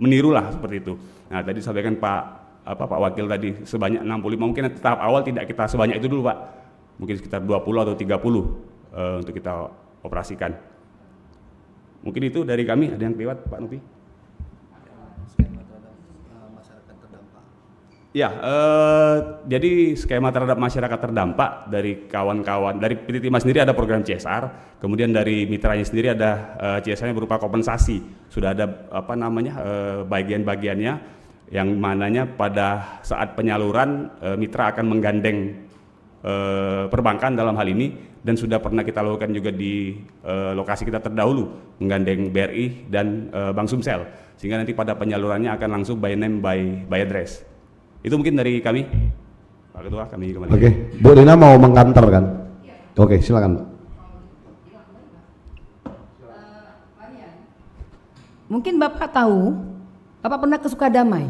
meniru lah seperti itu. Nah tadi sampaikan Pak Wakil tadi sebanyak 65, mungkin nanti tahap awal tidak kita sebanyak itu dulu Pak, mungkin sekitar 20 atau 30 untuk kita operasikan. Mungkin itu dari kami. Ada yang kelewat Pak Nupi? Ya, jadi skema terhadap masyarakat terdampak dari kawan-kawan dari PT Timah sendiri ada program CSR, kemudian dari mitranya sendiri ada CSR-nya berupa kompensasi. Sudah ada bagian-bagiannya yang mananya pada saat penyaluran mitra akan menggandeng perbankan dalam hal ini, dan sudah pernah kita lakukan juga di lokasi kita terdahulu menggandeng BRI dan Bank Sumsel, sehingga nanti pada penyalurannya akan langsung by name by address. Itu mungkin dari kami, Pak Ketua. Kami kembali. Oke, Bu Dina mau mengkantor kan? Oke, silakan. Mungkin Bapak tahu, Bapak pernah ke Sukadamai,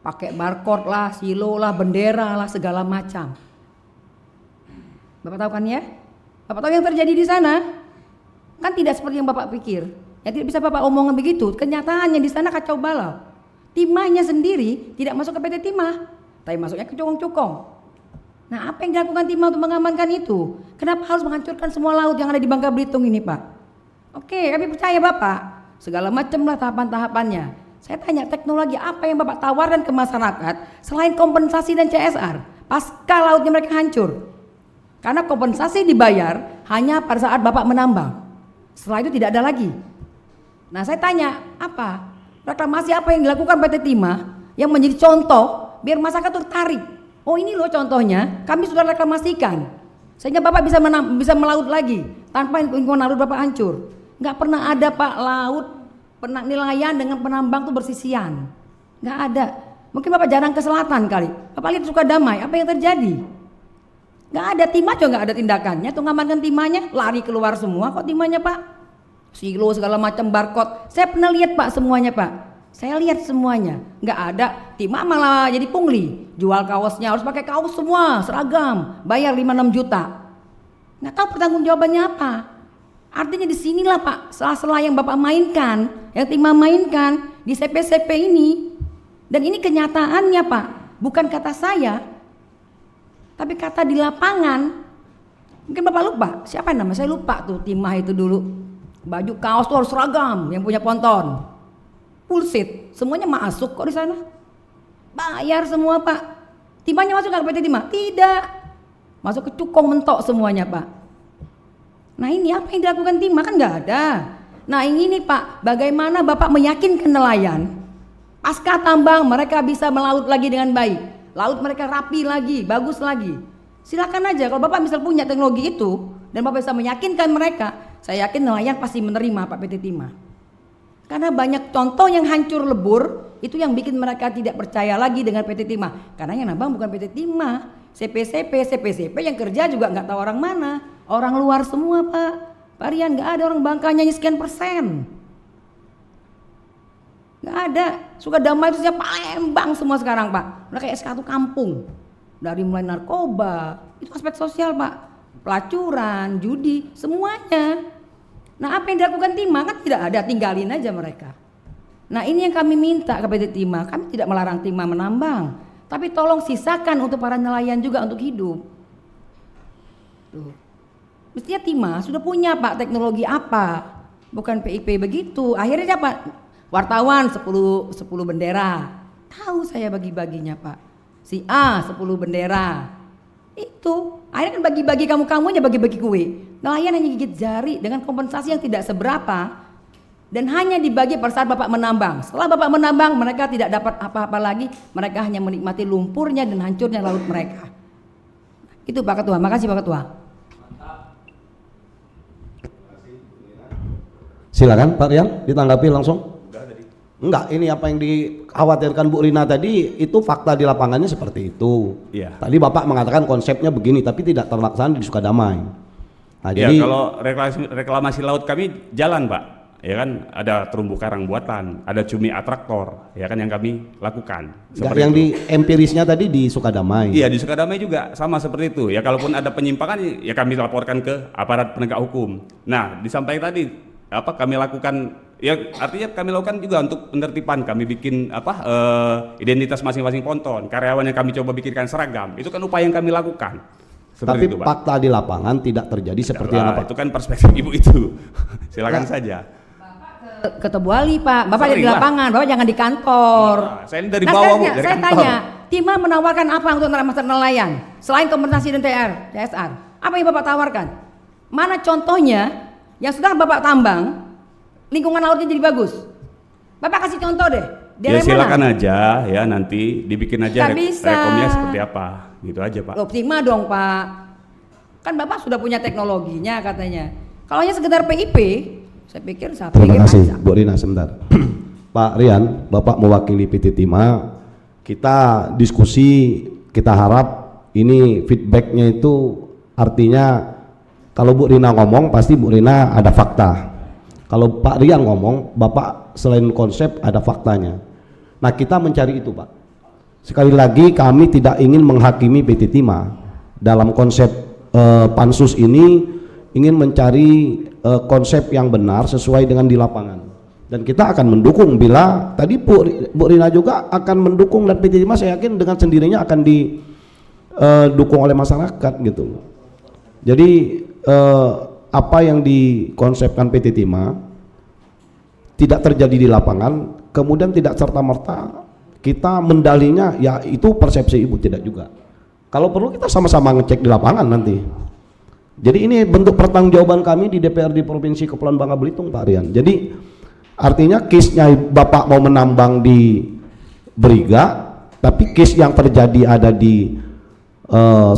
pakai barcode lah, silo lah, bendera lah, segala macam. Bapak tahu kan ya? Bapak tahu yang terjadi di sana? Kan tidak seperti yang Bapak pikir. Ya tidak bisa Bapak omongin begitu. Kenyataannya di sana kacau balau. Timahnya sendiri tidak masuk ke PT Timah, tapi masuknya ke Cukong-Cukong. Nah, apa yang dilakukan Timah untuk mengamankan itu? Kenapa harus menghancurkan semua laut yang ada di Bangka Belitung ini, Pak? Oke, kami percaya Bapak, segala macam lah tahapan-tahapannya. Saya tanya, teknologi apa yang Bapak tawarkan ke masyarakat selain kompensasi dan CSR pasca lautnya mereka hancur? Karena kompensasi dibayar hanya pada saat Bapak menambang. Setelah itu tidak ada lagi. Nah, saya tanya, apa? Reklamasi apa yang dilakukan PT Timah yang menjadi contoh biar masyarakat tertarik? Oh ini loh contohnya, kami sudah reklamasikan sehingga Bapak bisa melaut lagi tanpa lingkungan laut Bapak hancur. Nggak pernah ada Pak laut nelayan dengan penambang tuh bersisian, nggak ada. Mungkin Bapak jarang ke selatan kali. Bapak lihat Sukadamai, apa yang terjadi? Nggak ada. Timah juga nggak ada tindakannya tuh ngamankan timahnya, lari keluar semua kok timahnya Pak. Silo segala macam barcode. Saya pernah lihat Pak semuanya Pak. Saya lihat semuanya. Nggak ada. Timah malah jadi pungli. Jual kaosnya harus pakai kaos semua seragam. Bayar 5-6 juta. Nggak tahu pertanggungjawabannya apa. Artinya di sinilah Pak sela-sela yang Bapak mainkan, yang Timah mainkan di CP-CP ini. Dan ini kenyataannya Pak. Bukan kata saya, tapi kata di lapangan. Mungkin Bapak lupa. Siapa yang nama? Saya lupa tuh Timah itu dulu. Baju kaos tuh harus seragam, yang punya ponton, full seat, semuanya masuk kok di sana, bayar semua Pak. Timahnya masuk nggak ke PT Timah? Tidak, masuk ke Cukong mentok semuanya Pak. Nah ini apa yang dilakukan Timah kan nggak ada. Nah ini Pak, bagaimana Bapak meyakinkan nelayan pasca tambang mereka bisa melaut lagi dengan baik, laut mereka rapi lagi, bagus lagi. Silakan aja kalau Bapak misal punya teknologi itu dan Bapak bisa meyakinkan mereka, saya yakin nelayan pasti menerima Pak PT Timah. Karena banyak contoh yang hancur lebur, itu yang bikin mereka tidak percaya lagi dengan PT Timah. Karena yang nambang bukan PT Timah, CP-CP yang kerja juga nggak tahu orang mana, orang luar semua Pak. Pak Rian, nggak ada orang Bangkanya sekian persen, nggak ada. Sukadamai itu siapa? Palembang semua sekarang Pak. Udah kayak satu kampung. dari mulai narkoba, itu aspek sosial Pak, pelacuran, judi, semuanya. Nah apa yang dilakukan Timah kan tidak ada, tinggalin aja mereka. Nah ini yang kami minta ke PT Timah, kami tidak melarang Timah menambang, tapi tolong sisakan untuk para nelayan juga untuk hidup. Tuh. Mestinya Timah sudah punya Pak teknologi apa, bukan PIP begitu. Akhirnya apa? Wartawan 10 bendera, tahu saya bagi-baginya Pak. Si A 10 bendera, itu akhirnya kan bagi-bagi kamu-kamunya, bagi-bagi kue. Nelayan hanya gigit jari dengan kompensasi yang tidak seberapa, dan hanya dibagi pada saat Bapak menambang. Setelah Bapak menambang, mereka tidak dapat apa-apa lagi, mereka hanya menikmati lumpurnya dan hancurnya laut mereka. Itu Pak Ketua, makasih Pak Ketua. Silakan Pak Rian, ditanggapi langsung. Enggak, ini apa yang dikhawatirkan Bu Rina tadi itu fakta di lapangannya seperti itu. Iya. Tadi Bapak mengatakan konsepnya begini, tapi tidak terlaksana di Sukadamai. Nah, Ya, jadi kalau reklamasi laut kami jalan Pak, ya kan, ada terumbu karang buatan, ada cumi atraktor, ya kan, yang kami lakukan. enggak, yang itu. di empirisnya tadi di Sukadamai. Iya, di Sukadamai juga sama seperti itu. Ya kalaupun ada penyimpangan ya kami laporkan ke aparat penegak hukum. Nah, disampaikan tadi apa kami lakukan, ya artinya kami lakukan juga untuk penertiban. Kami bikin identitas masing-masing ponton, karyawan yang kami coba bikinkan seragam. Itu kan upaya yang kami lakukan. Tapi Seperti itu, Pak. fakta di lapangan tidak terjadi seperti yang Lah, apa? itu kan perspektif Ibu itu. Silakan saja. Ke Tebu Ali Pak, Bapak Sering di lah. lapangan, Bapak jangan di kantor. Nah, saya ini dari bawah, Bu, dari saya kantor. tanya, Timah menawarkan apa untuk masyarakat nelayan selain kompensasi dan TSR? Apa yang Bapak tawarkan? Mana contohnya yang sudah Bapak tambang, lingkungan lautnya jadi bagus? Bapak kasih contoh deh. Ya Daerah silakan mana? aja ya, nanti dibikin aja Nggak bisa. rekomnya seperti apa, gitu aja Pak. Loh, Timah dong Pak. Kan Bapak sudah punya teknologinya katanya. Kalau hanya sekedar PIP, saya pikir Terima kasih Bu Rina, sebentar. Pak Rian, Bapak mewakili PT Timah. Kita diskusi, kita harap ini feedbacknya itu artinya kalau Bu Rina ngomong pasti Bu Rina ada fakta. Kalau Pak Rian ngomong, Bapak selain konsep ada faktanya. Nah kita mencari itu Pak. Sekali lagi kami tidak ingin menghakimi PT Timah. Dalam konsep pansus ini ingin mencari konsep yang benar sesuai dengan di lapangan. Dan kita akan mendukung bila tadi Bu Rina juga akan mendukung, dan PT Timah saya yakin dengan sendirinya akan didukung oleh masyarakat gitu. Jadi apa yang dikonsepkan PT Timah tidak terjadi di lapangan, kemudian tidak serta-merta kita mendalinya, ya itu persepsi Ibu tidak juga. Kalau perlu kita sama-sama ngecek di lapangan nanti. Jadi ini bentuk pertanggungjawaban kami di DPRD Provinsi Kepulauan Bangka Belitung Pak Rian. Jadi artinya case-nya Bapak mau menambang di Briga, tapi case yang terjadi ada di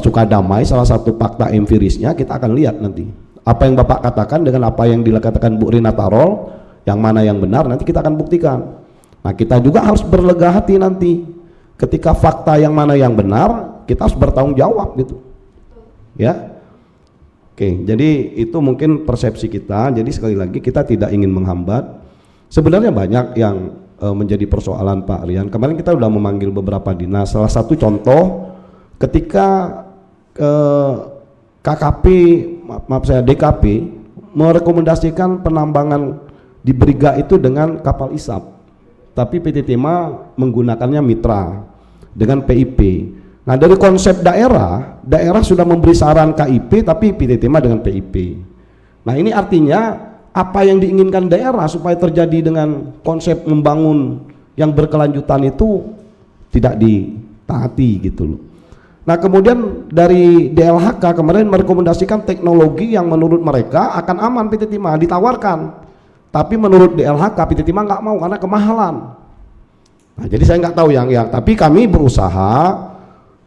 Sukadamai, salah satu fakta empirisnya kita akan lihat nanti. Apa yang Bapak katakan dengan apa yang dikatakan Bu Rina Tarol, yang mana yang benar nanti kita akan buktikan. Nah kita juga harus berlega hati nanti ketika fakta yang mana yang benar, kita harus bertanggung jawab gitu ya. Oke, jadi itu mungkin persepsi kita. Jadi sekali lagi kita tidak ingin menghambat. Sebenarnya banyak yang menjadi persoalan Pak Rian. Kemarin kita sudah memanggil beberapa dinas. Salah satu contoh ketika KKP, maaf saya DKP merekomendasikan penambangan di Briga itu dengan kapal isap, tapi PT Timah menggunakannya mitra dengan PIP. Nah dari konsep daerah sudah memberi saran KIP, tapi PT Timah dengan PIP. Nah ini artinya apa yang diinginkan daerah supaya terjadi dengan konsep membangun yang berkelanjutan itu tidak ditaati gitu loh. Nah kemudian dari DLHK kemarin merekomendasikan teknologi yang menurut mereka akan aman PT Timah, ditawarkan. Tapi menurut DLHK PT Timah nggak mau karena kemahalan. Nah jadi saya nggak tahu yang tapi kami berusaha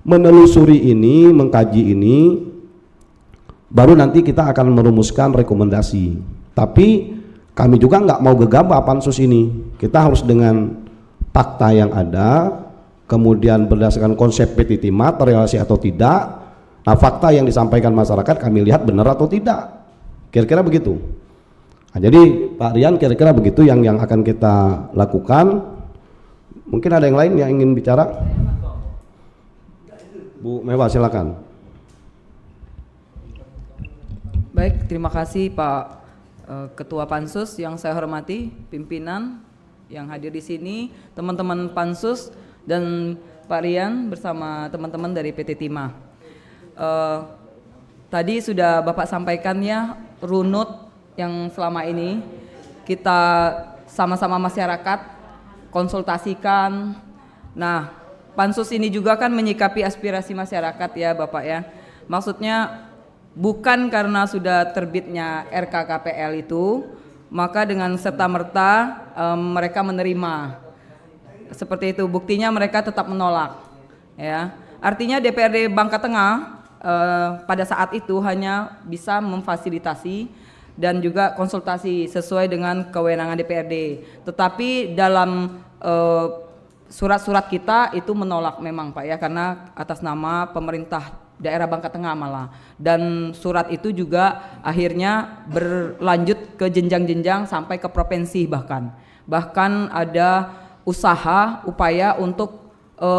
menelusuri ini, mengkaji ini, baru nanti kita akan merumuskan rekomendasi. Tapi kami juga nggak mau gegabah pansus ini. Kita harus dengan fakta yang ada, kemudian berdasarkan konsep PT Timah terrealisasi atau tidak. Nah fakta yang disampaikan masyarakat kami lihat benar atau tidak. Kira-kira begitu. Nah, jadi Pak Rian kira-kira begitu yang akan kita lakukan. Mungkin ada yang lain yang ingin bicara? Bu Mewah silakan. Baik, terima kasih Pak Ketua Pansus yang saya hormati, pimpinan yang hadir di sini, teman-teman Pansus dan Pak Rian bersama teman-teman dari PT Timah. Tadi sudah Bapak sampaikan ya runut yang selama ini kita sama-sama masyarakat konsultasikan. Nah, Pansus ini juga kan menyikapi aspirasi masyarakat ya Bapak ya. Maksudnya bukan karena sudah terbitnya RKKPL itu, maka dengan serta-merta mereka menerima. Seperti itu, buktinya mereka tetap menolak. Ya, artinya DPRD Bangka Tengah pada saat itu hanya bisa memfasilitasi dan juga konsultasi sesuai dengan kewenangan DPRD. Tetapi dalam surat-surat kita itu menolak memang Pak ya, karena atas nama pemerintah daerah Bangka Tengah malah, dan surat itu juga akhirnya berlanjut ke jenjang-jenjang sampai ke provinsi, bahkan ada upaya untuk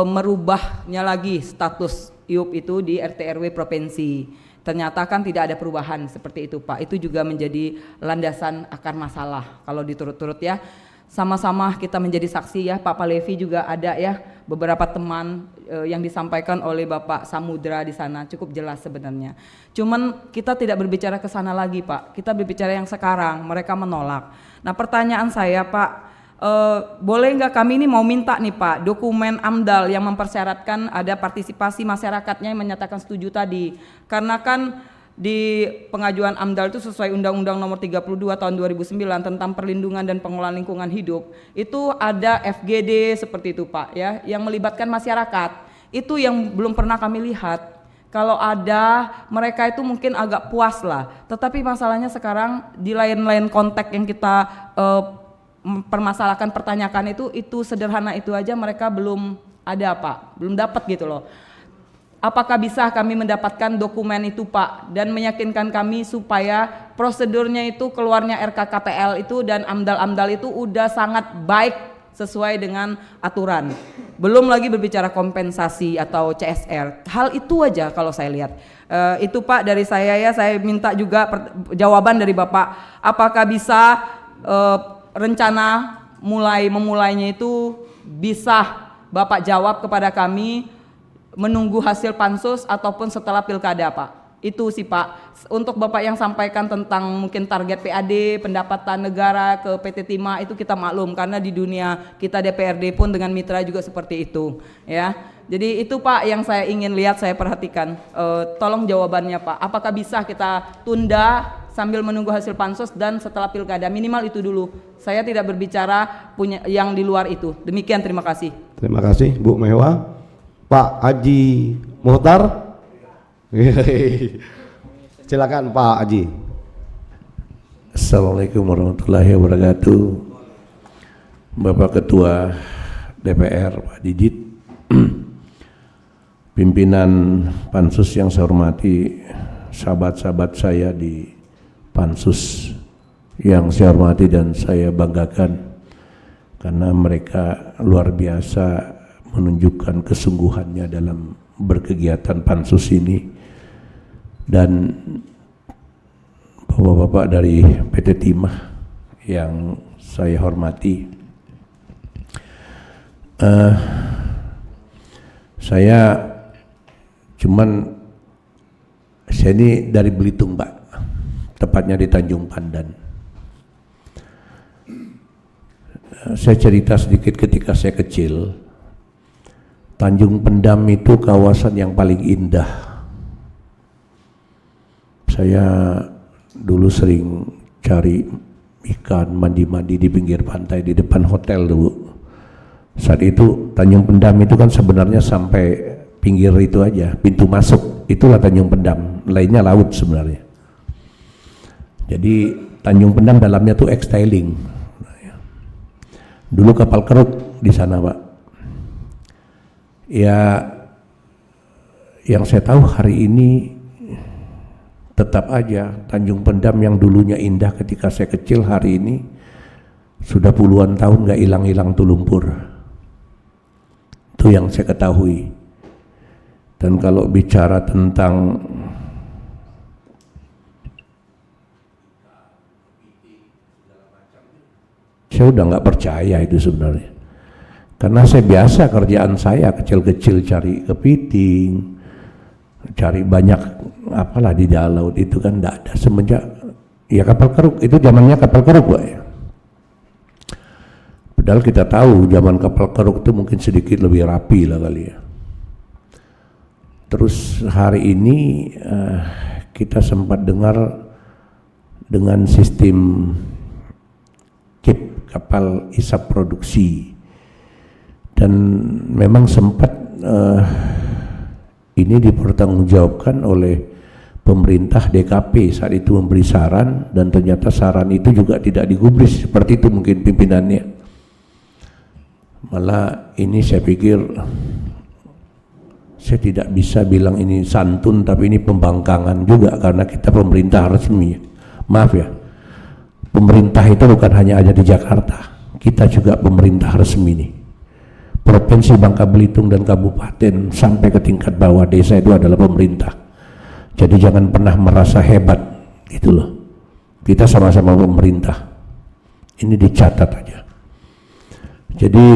merubahnya lagi status IUP itu di RT RW provinsi. Ternyata kan tidak ada perubahan seperti itu Pak. Itu juga menjadi landasan akar masalah kalau diturut-turut ya. Sama-sama kita menjadi saksi ya, Pak Palevi juga ada ya, beberapa teman yang disampaikan oleh Bapak Samudra di sana cukup jelas sebenarnya. Cuman kita tidak berbicara ke sana lagi Pak, kita berbicara yang sekarang, mereka menolak. Nah pertanyaan saya Pak, boleh nggak kami ini mau minta nih Pak dokumen AMDAL yang mempersyaratkan ada partisipasi masyarakatnya yang menyatakan setuju tadi, karena kan di pengajuan AMDAL itu sesuai Undang-Undang Nomor 32 Tahun 2009 tentang perlindungan dan pengelolaan lingkungan hidup, itu ada FGD seperti itu Pak ya, yang melibatkan masyarakat. Itu yang belum pernah kami lihat. Kalau ada, mereka itu mungkin agak puas lah. Tetapi masalahnya sekarang di lain-lain konteks yang kita permasalahkan, pertanyakan itu sederhana itu aja mereka belum ada Pak, belum dapat gitu loh. Apakah bisa kami mendapatkan dokumen itu Pak, dan meyakinkan kami supaya prosedurnya itu keluarnya RKKPL itu dan AMDAL itu udah sangat baik sesuai dengan aturan. Belum lagi berbicara kompensasi atau CSR. Hal itu aja kalau saya lihat. Itu Pak dari saya ya, saya minta juga jawaban dari Bapak. Apakah bisa rencana memulainya itu bisa Bapak jawab kepada kami, menunggu hasil pansus ataupun setelah pilkada Pak. Itu sih Pak. Untuk Bapak yang sampaikan tentang mungkin target PAD, pendapatan negara ke PT Timah, itu kita maklum karena di dunia kita DPRD pun dengan mitra juga seperti itu ya. Jadi itu Pak yang saya ingin lihat, saya perhatikan. Tolong jawabannya Pak. Apakah bisa kita tunda sambil menunggu hasil pansus dan setelah pilkada, minimal itu dulu. Saya tidak berbicara punya yang di luar itu. Demikian, terima kasih. Terima kasih Bu Mewah. Pak Haji Muhtar. Silakan Pak Haji. Assalamualaikum warahmatullahi wabarakatuh. Bapak Ketua DPR Pak Didit, pimpinan Pansus yang saya hormati, sahabat-sahabat saya di Pansus yang saya hormati dan saya banggakan karena mereka luar biasa menunjukkan kesungguhannya dalam berkegiatan Pansus ini, dan bapak-bapak dari PT Timah yang saya hormati. Saya ini dari Belitung Pak, tepatnya di Tanjung Pandan. Saya cerita sedikit, ketika saya kecil, Tanjung Pendam itu kawasan yang paling indah. Saya dulu sering cari ikan, mandi-mandi di pinggir pantai di depan hotel dulu. Saat itu Tanjung Pendam itu kan sebenarnya sampai pinggir itu aja, pintu masuk itulah Tanjung Pendam, lainnya laut sebenarnya. Jadi Tanjung Pendam dalamnya tuh ex-tiling. Dulu kapal keruk di sana Pak. Ya, yang saya tahu hari ini tetap aja Tanjung Pendam yang dulunya indah ketika saya kecil, hari ini sudah puluhan tahun gak hilang-hilang tuh lumpur. Itu yang saya ketahui. Dan kalau bicara tentang saya udah nggak percaya itu sebenarnya, karena saya biasa kerjaan saya kecil-kecil cari kepiting, cari banyak apalah di dalam laut itu kan tidak ada semenjak ya kapal keruk itu zamannya kapal keruk Pak ya. Padahal kita tahu zaman kapal keruk itu mungkin sedikit lebih rapi lah kali ya. Terus hari ini kita sempat dengar dengan sistem KIP, kapal isap produksi, dan memang sempat ini dipertanggungjawabkan oleh pemerintah DKP saat itu memberi saran, dan ternyata saran itu juga tidak digubris seperti itu mungkin pimpinannya. Malah ini saya pikir, saya tidak bisa bilang ini santun, tapi ini pembangkangan juga karena kita pemerintah resmi. Maaf ya, pemerintah itu bukan hanya ada di Jakarta, kita juga pemerintah resmi nih. Provinsi Bangka Belitung dan kabupaten sampai ke tingkat bawah desa itu adalah pemerintah. Jadi jangan pernah merasa hebat gitu loh. Kita sama-sama pemerintah. Ini dicatat aja. Jadi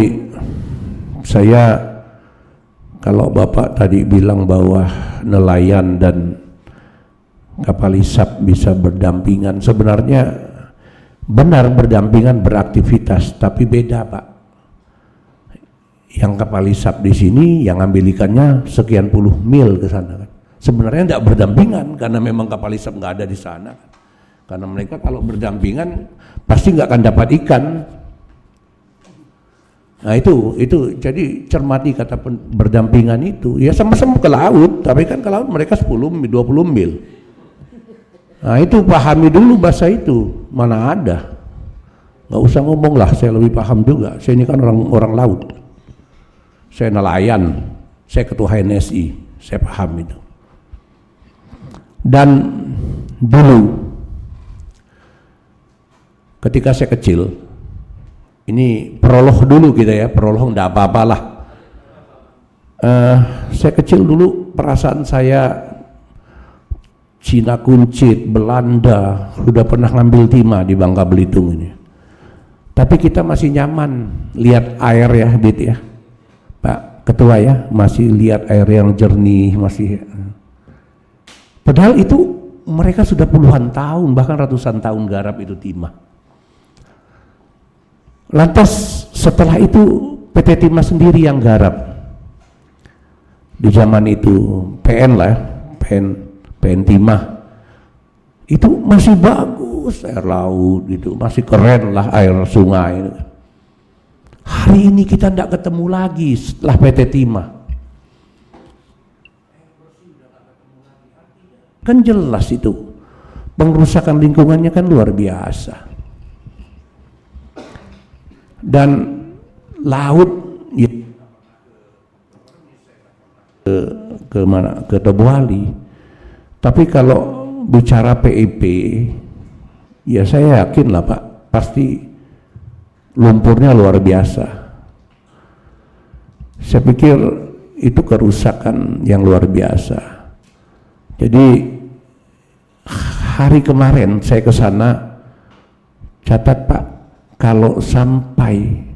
saya, kalau Bapak tadi bilang bahwa nelayan dan kapal isap bisa berdampingan, sebenarnya benar berdampingan beraktivitas, tapi beda Pak. Yang kapal isap di sini yang ambil ikannya sekian puluh mil ke sana kan. Sebenarnya tidak berdampingan karena memang kapal isap nggak ada di sana kan. Karena mereka kalau berdampingan pasti nggak akan dapat ikan. Nah itu jadi cermati kata berdampingan itu. Ya sama-sama ke laut, tapi kan ke laut mereka 10-20 mil. Nah itu pahami dulu bahasa itu, mana ada. Nggak usah ngomong lah, saya lebih paham juga. Saya ini kan orang laut. Saya nelayan, saya ketua HNSI, saya paham itu. Dan dulu ketika saya kecil, ini prolog dulu kita ya, prolog enggak apa-apalah. Saya kecil dulu perasaan saya Cina Kuncit, Belanda, sudah pernah ngambil timah di Bangka Belitung ini. Tapi kita masih nyaman lihat air ya, Dit ya. Pak Ketua ya, masih lihat air yang jernih, masih. Padahal itu mereka sudah puluhan tahun, bahkan ratusan tahun garap itu timah. Lantas setelah itu PT Timah sendiri yang garap. Di zaman itu PN lah, PN Timah. Itu masih bagus air laut gitu, masih keren lah air sungai. Hari ini kita tidak ketemu lagi setelah PT Timah. Kan jelas itu pengrusakan lingkungannya kan luar biasa. Dan laut ya, ke mana, ke Tobuali. Tapi kalau bicara PIP ya saya yakin lah Pak, pasti lumpurnya luar biasa. Saya pikir itu kerusakan yang luar biasa. Jadi hari kemarin saya ke sana, catat Pak, kalau sampai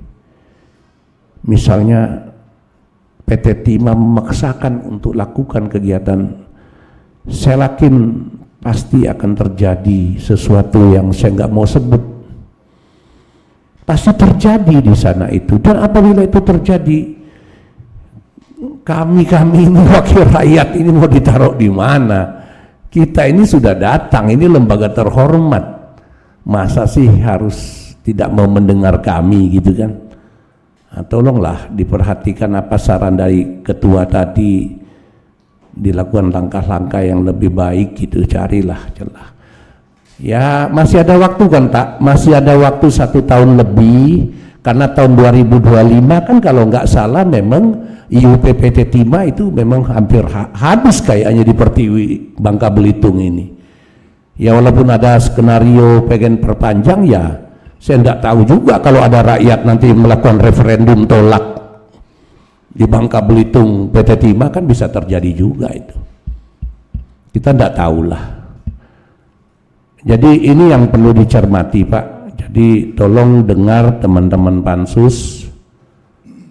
misalnya PT Timah memaksakan untuk lakukan kegiatan, saya yakin pasti akan terjadi sesuatu yang saya nggak mau sebut. Pasti terjadi di sana itu. Dan apabila itu terjadi, kami ini wakil rakyat ini mau ditaruh di mana? Kita ini sudah datang, ini lembaga terhormat. Masa sih harus tidak mau mendengar kami gitu kan? Nah, tolonglah diperhatikan apa saran dari ketua tadi, dilakukan langkah-langkah yang lebih baik gitu, carilah celah. Ya masih ada waktu kan Pak, masih ada waktu 1 tahun lebih, karena tahun 2025 kan kalau nggak salah memang IUP PT Timah itu memang hampir habis kayaknya di Pertiwi Bangka Belitung ini. Ya walaupun ada skenario pengen perpanjang ya, saya tidak tahu juga kalau ada rakyat nanti melakukan referendum tolak. di Bangka Belitung PT Timah kan bisa terjadi juga itu. Kita tidak tahulah. Jadi ini yang perlu dicermati Pak. Jadi tolong dengar teman-teman pansus,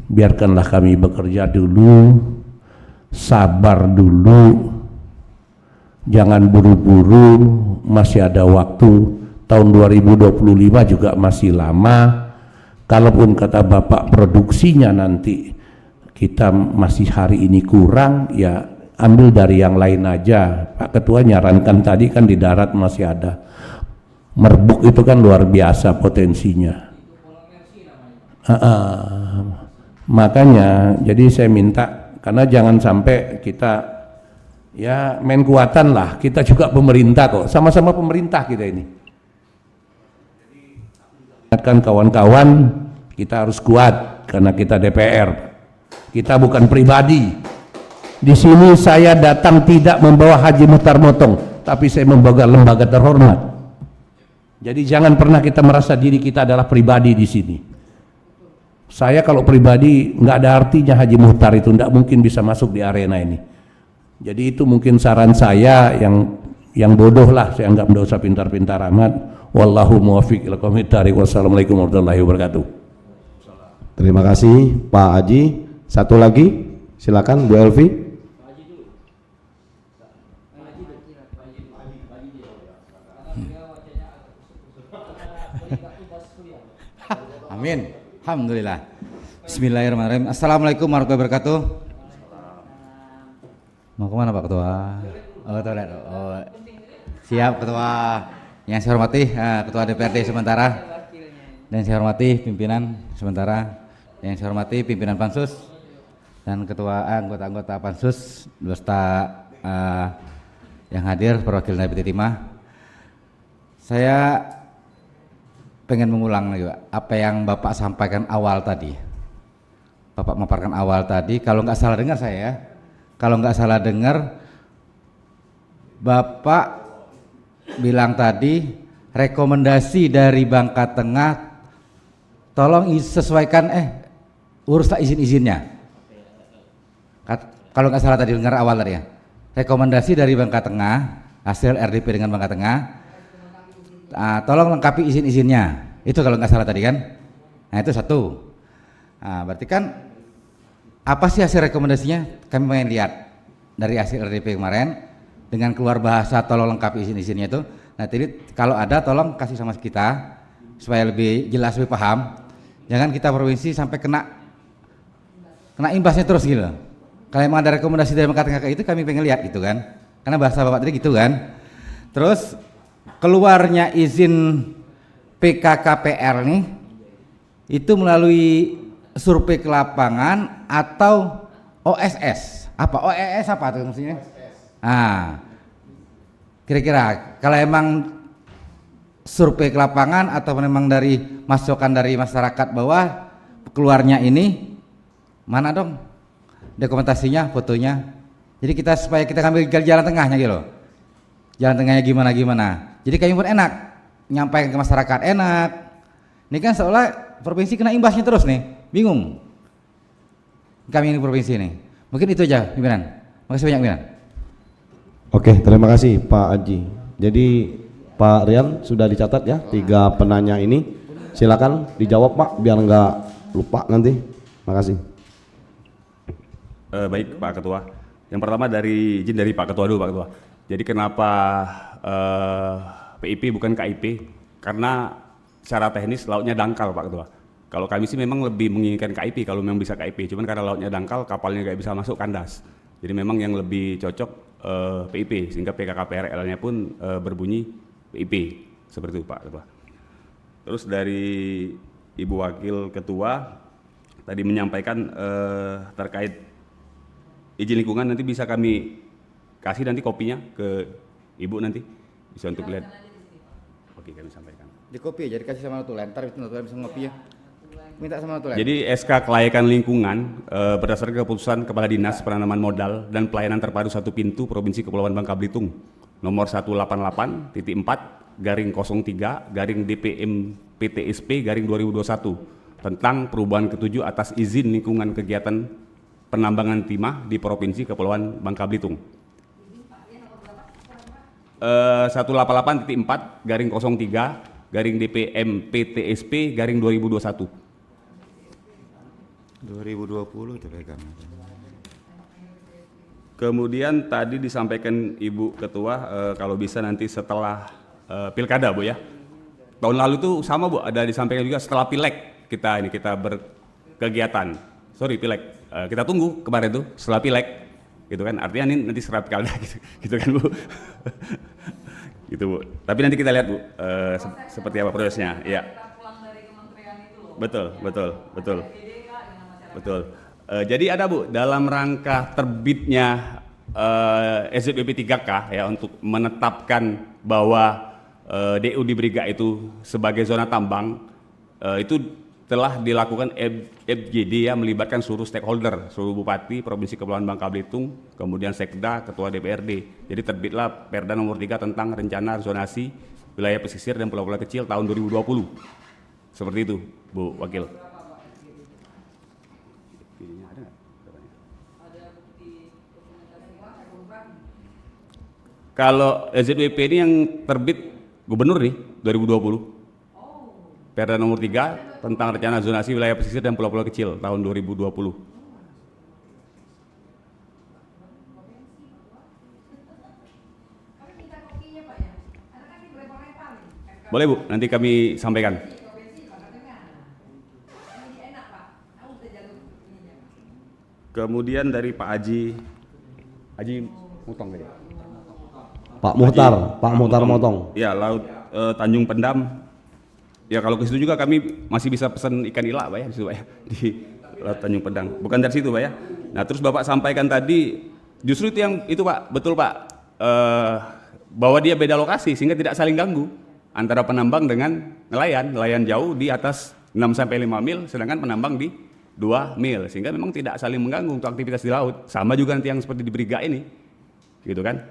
biarkanlah kami bekerja dulu, sabar dulu, jangan buru-buru, masih ada waktu. Tahun 2025 juga masih lama. Kalaupun kata Bapak produksinya nanti kita masih hari ini kurang, ya ambil dari yang lain aja. Pak Ketua nyarankan tadi kan di darat masih ada. Merbuk itu kan luar biasa potensinya. Makanya jadi saya minta, karena jangan sampai kita ya main kuatan lah, kita juga pemerintah kok, sama-sama pemerintah kita ini. Ingatkan kawan-kawan, kita harus kuat karena kita DPR. Kita bukan pribadi. Di sini saya datang tidak membawa Haji Muhtar Motong, tapi saya membawa lembaga terhormat. Jadi jangan pernah kita merasa diri kita adalah pribadi di sini. Saya kalau pribadi nggak ada artinya Haji Muhtar itu nggak mungkin bisa masuk di arena ini. Jadi itu mungkin saran saya yang bodoh lah, saya anggap nggak usah pintar-pintar amat. Wallahu muwaffiq ila aqwamit thariq. Wassalamualaikum warahmatullahi wabarakatuh. Terima kasih Pak Haji. Satu lagi, silakan Bu Elvi. Amin. Alhamdulillah. Bismillahirrahmanirrahim. Assalamualaikum warahmatullahi wabarakatuh. Mau kemana Pak Ketua? Oh, toilet. Oh, siap Ketua. Yang saya hormati Ketua DPRD sementara, dan saya hormati pimpinan sementara, yang saya hormati pimpinan Pansus dan ketua anggota-anggota Pansus beserta yang hadir perwakilan dari PT Timah. Saya pengen mengulang lagi Pak, apa yang Bapak sampaikan awal tadi. Bapak memaparkan awal tadi, kalau nggak salah dengar saya ya, kalau nggak salah dengar Bapak bilang tadi rekomendasi dari Bangka Tengah tolong sesuaikan uruslah izin-izinnya. Kalau nggak salah tadi dengar awal tadi ya, rekomendasi dari Bangka Tengah, hasil RDP dengan Bangka Tengah, tolong lengkapi izin-izinnya. Itu kalau nggak salah tadi kan. Nah itu satu. Nah, berarti kan apa sih hasil rekomendasinya? Kami pengen lihat dari hasil RDP kemarin dengan keluar bahasa tolong lengkapi izin-izinnya itu. Nah jadi kalau ada tolong kasih sama kita supaya lebih jelas, lebih paham. Jangan kita provinsi sampai kena imbasnya terus gitu. Kalau emang ada rekomendasi dari Bangka Tengah kayak itu kami pengen lihat gitu kan. Karena bahasa Bapak tadi gitu kan. Terus keluarnya izin PKKPR nih itu melalui survei ke lapangan atau OSS? Apa OES apa tuh maksudnya? Kira-kira kalau emang survei ke lapangan atau memang dari masukan dari masyarakat bawah keluarnya ini mana dong dokumentasinya, fotonya? Jadi kita supaya kita ambil jalan tengahnya gitu loh. Jalan tengahnya gimana? Jadi kami pun enak nyampaikan ke masyarakat, enak. Ini kan seolah provinsi kena imbasnya terus nih, bingung. Kami ini provinsi nih. Mungkin itu aja, pimpinan. Makasih banyak, pimpinan. Oke, terima kasih Pak Haji. Jadi Pak Rian sudah dicatat ya 3 penanya ini. Silakan dijawab Pak, biar nggak lupa nanti. Makasih. Baik Pak Ketua. Yang pertama izin dari Pak Ketua dulu Pak Ketua. Jadi kenapa PIP bukan KIP? Karena secara teknis lautnya dangkal Pak Ketua. Kalau kami sih memang lebih menginginkan KIP kalau memang bisa KIP. Cuman karena lautnya dangkal, kapalnya nggak bisa masuk kandas. Jadi memang yang lebih cocok PIP, sehingga PKKPRL-nya pun berbunyi PIP. Seperti itu Pak Ketua. Terus dari Ibu Wakil Ketua tadi menyampaikan terkait izin lingkungan, nanti bisa kami kasih nanti kopinya ke Ibu, nanti bisa untuk lihat. Oke, kami sampaikan. Di kopi aja dikasih sama Notulen, ntar Notulen bisa ngopi ya. Minta sama Notulen. Jadi SK kelayakan lingkungan berdasarkan keputusan Kepala Dinas Penanaman Modal dan Pelayanan Terpadu Satu Pintu Provinsi Kepulauan Bangka Belitung nomor 188.4/DPM PTSP/2021 tentang perubahan ketujuh atas izin lingkungan kegiatan penambangan timah di Provinsi Kepulauan Bangka Belitung. 188.4/03/DPM-PTSP/2021. 2020 itu pegang. Kemudian tadi disampaikan Ibu Ketua kalau bisa nanti setelah Pilkada, Bu ya. Tahun lalu tuh sama, Bu, ada disampaikan juga setelah Pileg kita berkegiatan. Sorry, Pileg. Kita tunggu kemarin tuh setelah Pileg. Gitu kan. Artinya ini nanti setelah Pilkada gitu kan, Bu. Gitu, Bu. Tapi nanti kita lihat, Bu, seperti apa prosesnya. Iya. Betul. Jadi ada, Bu, dalam rangka terbitnya SZWP 3K ya untuk menetapkan bahwa DU di Briga itu sebagai zona tambang, itu telah dilakukan FGD ya, melibatkan seluruh stakeholder, seluruh bupati Provinsi Kepulauan Bangka Belitung, kemudian Sekda, Ketua DPRD. Jadi terbitlah Perda nomor 3 tentang rencana zonasi wilayah pesisir dan pulau-pulau kecil tahun 2020. Seperti itu, Bu Wakil. Kalau SZWP ini yang terbit Gubernur nih 2020. Perda nomor 3 tentang rencana zonasi wilayah pesisir dan pulau-pulau kecil tahun 2020. Boleh, Bu, nanti kami sampaikan. Kemudian dari Pak Haji Mutong tadi. Pak Muhtar Motong. Ya, Laut Tanjung Pendam. Ya, kalau ke situ juga kami masih bisa pesan ikan ila, Pak ya, di situ, Pak ya, di Laut Tanjung Pendang. Bukan dari situ, Pak ya. Nah, terus Bapak sampaikan tadi justru itu yang itu, Pak, betul, Pak. Bahwa dia beda lokasi sehingga tidak saling ganggu antara penambang dengan nelayan jauh di atas 6 sampai 5 mil, sedangkan penambang di 2 mil, sehingga memang tidak saling mengganggu untuk aktivitas di laut. Sama juga nanti yang seperti di Briga ini. Gitu kan?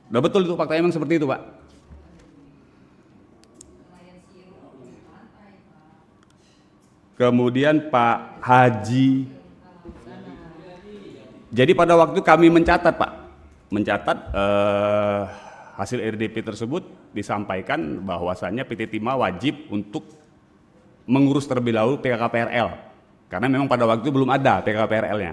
Udah betul itu faktanya memang seperti itu, Pak. Kemudian Pak Haji. Jadi pada waktu kami mencatat, Pak, hasil RDP tersebut disampaikan bahwasannya PT Timah wajib untuk mengurus terlebih dahulu PKKPRL karena memang pada waktu itu belum ada PKKPRL-nya.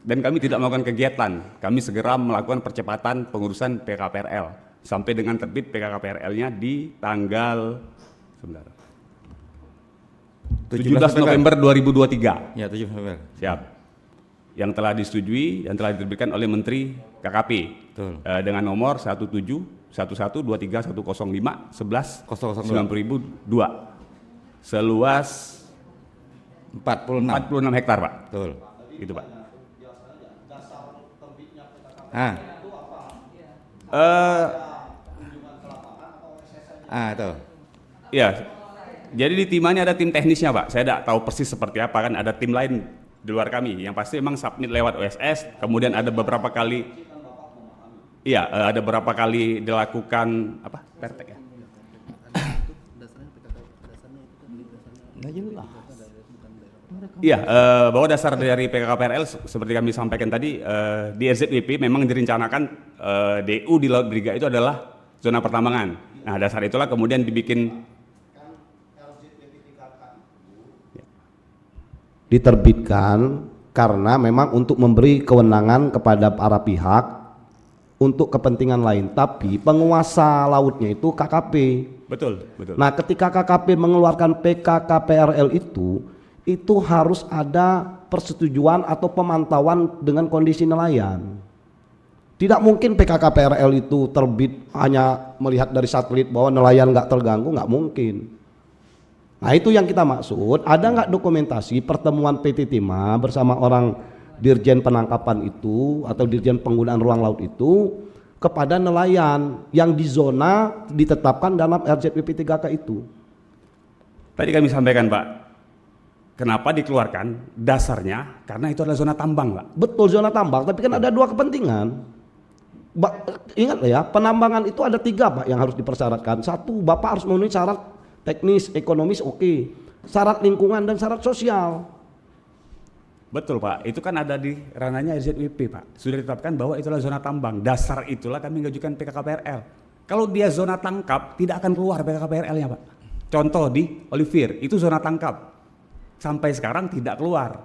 Dan kami tidak melakukan kegiatan, kami segera melakukan percepatan pengurusan PKKPRL sampai dengan terbit PKKPRL-nya di tanggal 17 November 2023. Ya, 17 November. Siap. Yang telah disetujui dan telah diterbitkan oleh Menteri KKP. Betul. Dengan nomor 171123010511009002. Seluas 46 hektar, Pak. Betul. Itu, Pak. Itu. Ya. Jadi di timnya ada tim teknisnya, Pak. Saya tidak tahu persis seperti apa, kan ada tim lain di luar kami. Yang pasti memang submit lewat OSS. Kemudian ada beberapa kali, ada beberapa kali dilakukan pertek ya. Iya, bahwa dasar dari PKKPRL seperti kami sampaikan tadi di RZWP memang direncanakan DU di Laut Briga itu adalah zona pertambangan. Nah, dasar itulah kemudian dibikin diterbitkan karena memang untuk memberi kewenangan kepada para pihak untuk kepentingan lain, tapi penguasa lautnya itu KKP. Betul. Nah, ketika KKP mengeluarkan PKKPRL itu harus ada persetujuan atau pemantauan dengan kondisi nelayan. Tidak mungkin PKKPRL itu terbit hanya melihat dari satelit bahwa nelayan nggak terganggu, nggak mungkin. Nah, itu yang kita maksud. Ada nggak dokumentasi pertemuan PT Timah bersama orang dirjen penangkapan itu atau dirjen penggunaan ruang laut itu kepada nelayan yang di zona ditetapkan dalam RZWP 3K itu? Tadi kami sampaikan, Pak, kenapa dikeluarkan dasarnya karena itu adalah zona tambang, Pak. Betul, zona tambang, tapi kan ada dua kepentingan. Ingat ya, penambangan itu ada 3, Pak, yang harus dipersyaratkan. 1, Bapak harus memenuhi syarat teknis, ekonomis, oke. Syarat lingkungan dan syarat sosial. Betul Pak, itu kan ada di ranahnya RZWP Pak. Sudah ditetapkan bahwa itulah zona tambang. Dasar itulah kami mengajukan PKKPRL. Kalau dia zona tangkap, tidak akan keluar PKKPRL-nya Pak. Contoh di Olivier, itu zona tangkap. Sampai sekarang tidak keluar.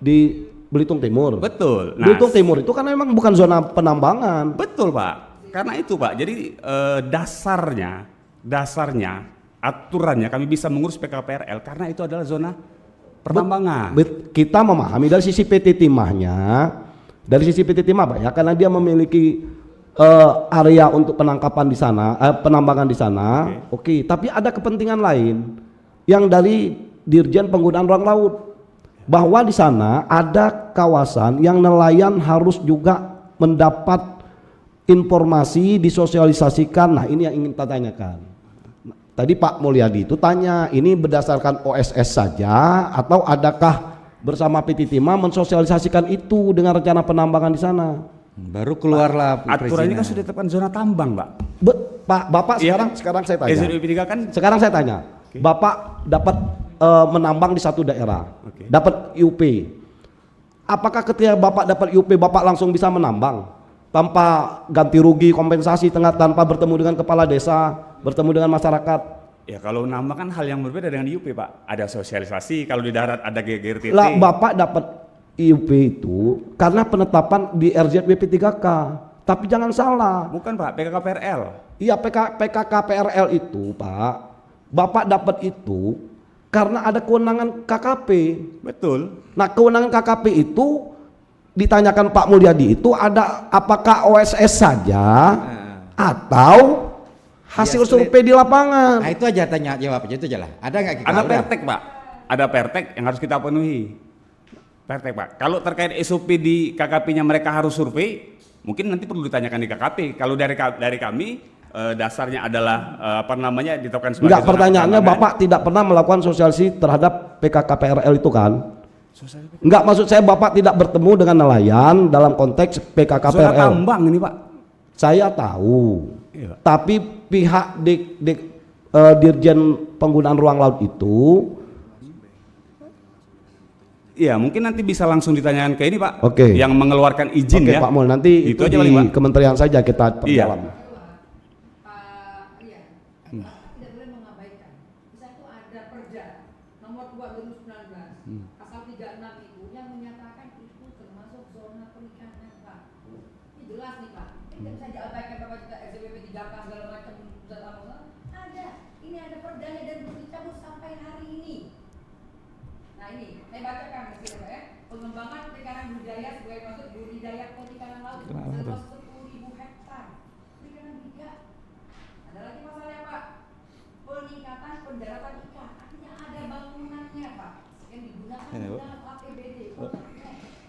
Di Belitung Timur. Betul. Belitung Timur itu kan memang bukan zona penambangan. Betul Pak. Karena itu Pak, jadi dasarnya, aturannya kami bisa mengurus PKPRL karena itu adalah zona pertambangan. Kita memahami dari sisi PT Timahnya, Pak ya, karena dia memiliki area untuk penangkapan di sana, penambangan di sana. Oke. Tapi ada kepentingan lain yang dari Dirjen Penggunaan Ruang Laut, bahwa di sana ada kawasan yang nelayan harus juga mendapat informasi, disosialisasikan. Nah, ini yang ingin kita tanyakan. Tadi Pak Mulyadi itu tanya, ini berdasarkan OSS saja atau adakah bersama PT Timah mensosialisasikan itu dengan rencana penambangan di sana? Baru keluarlah Aturannya kan sudah ditetapkan zona tambang Pak. Pak, Bapak sekarang saya tanya. SZWP 3 kan sekarang saya tanya, Bapak dapat menambang di satu daerah, dapat IUP. Apakah ketika Bapak dapat IUP, Bapak langsung bisa menambang tanpa ganti rugi, kompensasi, tanpa bertemu dengan kepala desa, bertemu dengan masyarakat? Ya kalau nambang kan hal yang berbeda dengan IUP Pak. Ada sosialisasi, kalau di darat ada GGRTT. Lah Bapak dapat IUP itu karena penetapan di RZWP 3K. Tapi jangan salah. Bukan Pak, PKKPRL. Iya, PKKPRL itu Pak, Bapak dapat itu karena ada kewenangan KKP. Betul. Nah, kewenangan KKP itu ditanyakan Pak Mulyadi itu ada apakah OSS saja atau hasil survei di lapangan? Nah itu aja jawab aja itu aja lah. Ada nggak? Ada pertek Pak. Ada pertek yang harus kita penuhi. Pertek Pak. Kalau terkait SOP di KKP-nya mereka harus survei, mungkin nanti perlu ditanyakan di KKP. Kalau dari kami dasarnya adalah ditetapkan sebagai. Enggak, pertanyaannya Bapak tidak pernah melakukan sosialisasi terhadap PKKPRL itu kan? Enggak, maksud saya Bapak tidak bertemu dengan nelayan dalam konteks PKKPRL. Zona tambang ini Pak. Saya tahu. Iya. Tapi pihak Dirjen Penggunaan Ruang Laut itu, iya mungkin nanti bisa langsung ditanyakan ke ini Pak. Oke. Yang mengeluarkan izin ya. Pak Mul, nanti itu aja di paling, Pak. kementerian saja kita perdalam. Iya. Tidak boleh mengabaikan. Bisa itu ada perda nomor 2 2019 pasal 36 itu yang menyatakan itu termasuk zona perikanan Pak. Ini jelas nih Pak. Ini bisa diabaikan Bapak juga RZWP 3K segala macam pusat apa ada. Ini ada perdanya dan belum dicabut sampai hari ini. Nah ini saya bacakan Pak ya. Pengembangan perikanan budidaya sebagai maksud budidaya perikanan laut seluas 10.000 hektar. Perikanan tiga. Ada lagi masalahnya Pak. Peningkatan pendaratan ikan, artinya ada bangunannya Pak yang digunakan dalam APBD.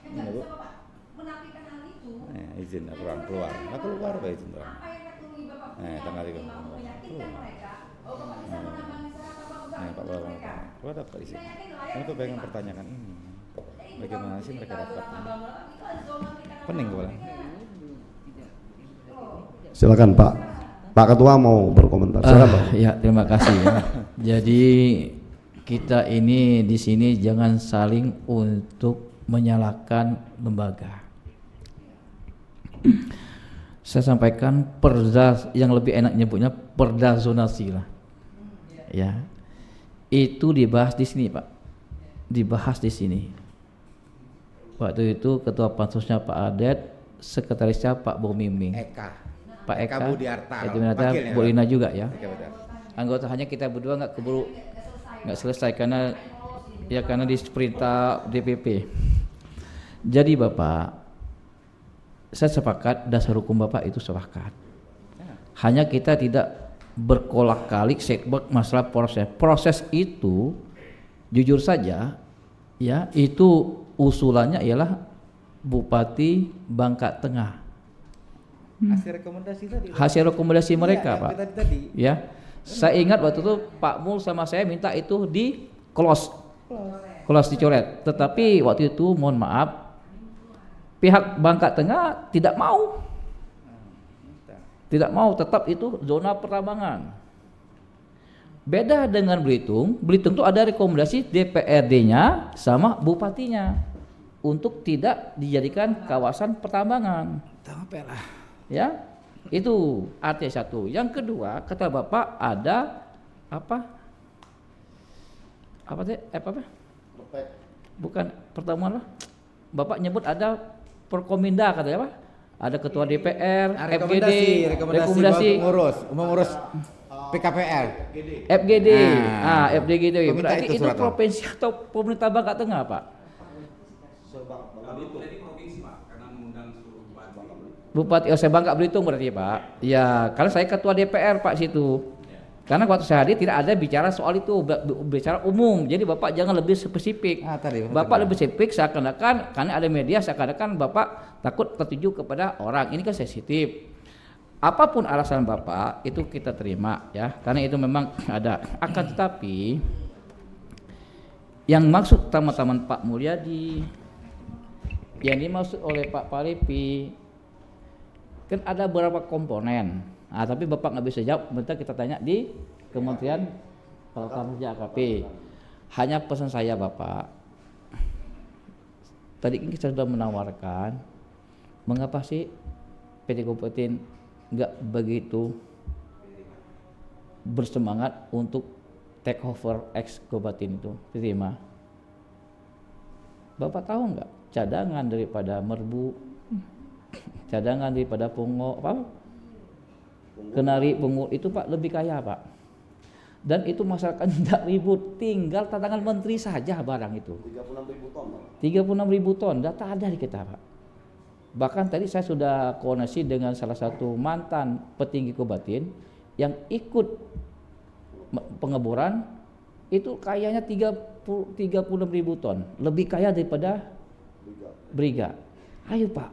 Enggak bisa Bapak menafikan hal itu. Izin orang keluar. Keluar Pak izin orang. Apa yang tertulis Bapak Tanggal 3. meyakinkan mereka bahwa Bapak bisa menambang di sana tanpa Pak usaha mereka. Keluar dapat izin. Aku pengen pertanyakan ini. Bagaimana sih mereka dapat? Pening kepala. Silakan Pak. Pak Ketua mau berkomentar. Silakan Pak. Ya, terima kasih ya. Jadi kita ini di sini jangan saling untuk menyalahkan lembaga. Saya sampaikan perda, yang lebih enak nyebutnya perda zonasi lah. Ya. Itu dibahas di sini, Pak. Dibahas di sini. Waktu itu ketua pansusnya Pak Adet, sekretarisnya Pak Bu Miming. Pak Eka Budiarta, Bu Lina juga ya. Anggota hanya kita berdua nggak selesai karena di perintah DPP. Jadi Bapak, saya sepakat dasar hukum Bapak itu sepakat. Hanya kita tidak berkolak-kalik sekbek masalah proses. Proses itu jujur saja ya, itu usulannya ialah Bupati Bangka Tengah. Hasil rekomendasi mereka Pak. Ya, saya ingat waktu itu Pak Mul sama saya minta itu di close dicoret. Tetapi waktu itu mohon maaf, pihak Bangka Tengah tidak mau, tetap itu zona pertambangan. Beda dengan Belitung. Belitung itu ada rekomendasi DPRD-nya sama bupatinya. untuk tidak dijadikan kawasan pertambangan. Ya, itu artinya satu. Yang kedua, kata Bapak ada apa bukan pertemuan lah. Bapak nyebut ada Perkominda katanya apa? Ada ketua DPR, FGD, rekomendasi mengurus PKPR. FGD. FGD itu. Meminta Berarti itu itu surat, Pak. provinsi atau pemerintah Bangka Tengah, Pak? Bupati Bangka Belitung berarti, Pak. Ya, karena saya ketua DPR, Pak, situ. Karena waktu saya hadir tidak ada bicara soal itu, bicara umum. Jadi Bapak jangan lebih spesifik. Bapak lebih spesifik seakan-akan karena ada media seakan-akan Bapak takut tertuju kepada orang. Ini kan sensitif. Apapun alasan Bapak itu kita terima ya, karena itu memang ada. Akan tetapi yang maksud teman-teman Pak Mulyadi, yang dimaksud oleh Pak Paripi, kan ada beberapa komponen. Tapi Bapak nggak bisa jawab, minta kita tanya di Kementerian Kelautan dan AKP. Hanya pesan saya Bapak, tadi kita sudah menawarkan, mengapa sih PT Kabupaten nggak begitu bersemangat untuk take over ex Kabupaten itu diterima? Bapak tahu nggak cadangan daripada Merbu, cadangan daripada Kenari, Pungut itu Pak lebih kaya Pak, dan itu masyarakat tidak ribut, tinggal tantangan menteri saja barang itu 36.000 ton. 36.000 ton data ada di kita Pak. Bahkan tadi saya sudah koordinasi dengan salah satu mantan petinggi Kabupaten yang ikut pengeboran, itu kayanya 36.000 ton, lebih kaya daripada Briga. Ayo Pak,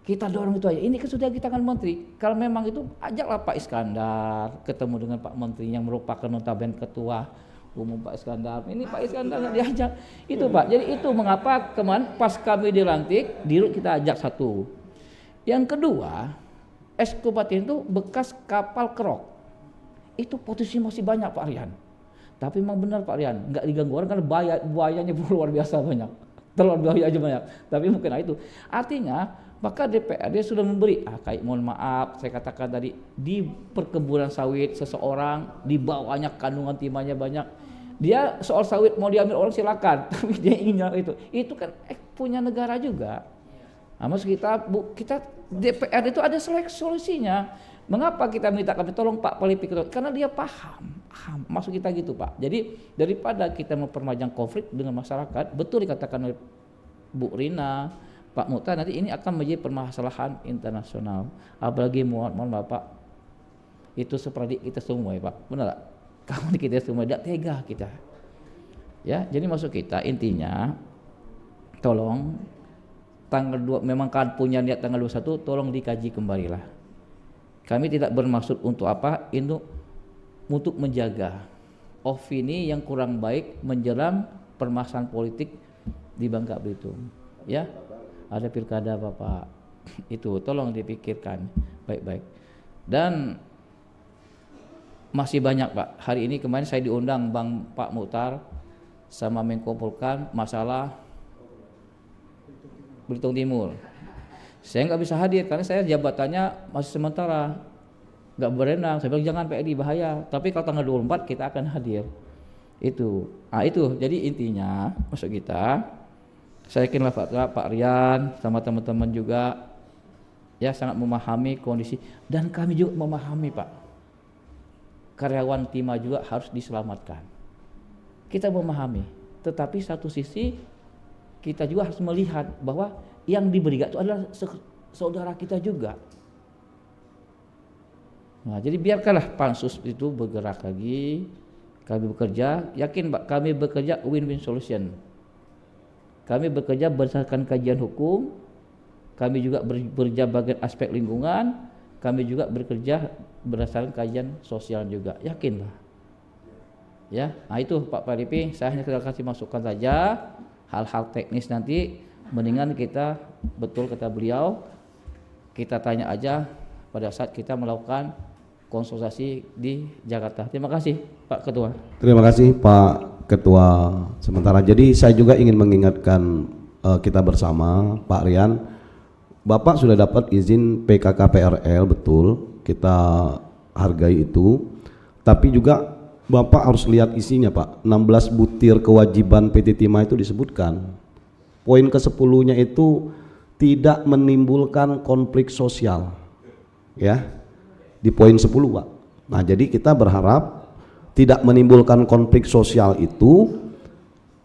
kita dorong itu aja. Ini kan sudah di tangan menteri. Kalau memang itu ajaklah Pak Iskandar ketemu dengan Pak Menteri yang merupakan notabene ketua umum Pak Iskandar. Ini Pak Iskandar yang diajak itu Pak. Jadi itu mengapa kemarin pas kami dilantik Dirut kita ajak satu. Yang kedua, ex Kabupaten itu bekas kapal kerok. Itu potensi masih banyak Pak Rian. Tapi memang benar Pak Rian, nggak diganggu orang karena buayanya luar biasa banyak. Telur buaya aja banyak. Tapi mungkin itu. Artinya maka DPRD sudah memberi, kayak mohon maaf saya katakan tadi, di perkebunan sawit seseorang di bawahnya kandungan timahnya banyak, dia soal sawit mau diambil orang silakan, tapi dia ingin itu kan punya negara juga. Maksud kita DPRD itu ada solusinya. Mengapa kita minta kami tolong Pak Palipi? Karena dia paham maksud kita gitu Pak. Jadi daripada kita memperpanjang konflik dengan masyarakat, betul dikatakan oleh Bu Rina, Pak Muhtar, nanti ini akan menjadi permasalahan internasional. Apalagi mohon Bapak, itu seperti kita semua ya Pak, benar tak? Kawan kita semua tidak tega kita. Ya, jadi maksud kita intinya, tolong tanggal 2 memang kan punya niat tanggal 21, tolong dikaji kembalilah. Kami tidak bermaksud untuk apa? Untuk menjaga opini yang kurang baik menjelang permasalahan politik di Bangka Belitung. Ya. Ada pilkada Bapak, itu tolong dipikirkan baik-baik. Dan masih banyak Pak, hari ini kemarin saya diundang Pak Muhtar sama Menko Polhukam masalah Belitung Timur. Saya nggak bisa hadir karena saya jabatannya masih sementara, nggak berenang. Saya bilang jangan PED bahaya, tapi kalau tanggal 24 kita akan hadir. Itu jadi intinya maksud kita, saya yakinlah Pak Rian sama teman-teman juga ya sangat memahami kondisi, dan kami juga memahami Pak, karyawan Timah juga harus diselamatkan. Kita memahami, tetapi satu sisi kita juga harus melihat bahwa yang diberi itu adalah saudara kita juga. Nah, jadi biarkanlah pansus itu bergerak lagi, kami bekerja, yakin Pak, kami bekerja win-win solution. Kami bekerja berdasarkan kajian hukum, kami juga bekerja bagian aspek lingkungan, kami juga bekerja berdasarkan kajian sosial juga, yakinlah. Ya, nah itu Pak Paripi, saya hanya kasih masukan saja, hal-hal teknis nanti mendingan kita betul kata beliau, kita tanya aja pada saat kita melakukan konsultasi di Jakarta. Terima kasih Pak Ketua. Terima kasih Pak Ketua sementara. Jadi saya juga ingin mengingatkan kita bersama Pak Rian, Bapak sudah dapat izin PKKPRL, betul, kita hargai itu, tapi juga Bapak harus lihat isinya Pak. 16 butir kewajiban PT Timah itu disebutkan. Poin ke-10-nya itu tidak menimbulkan konflik sosial. Ya. Di poin 10 Pak. Nah, jadi kita berharap tidak menimbulkan konflik sosial itu,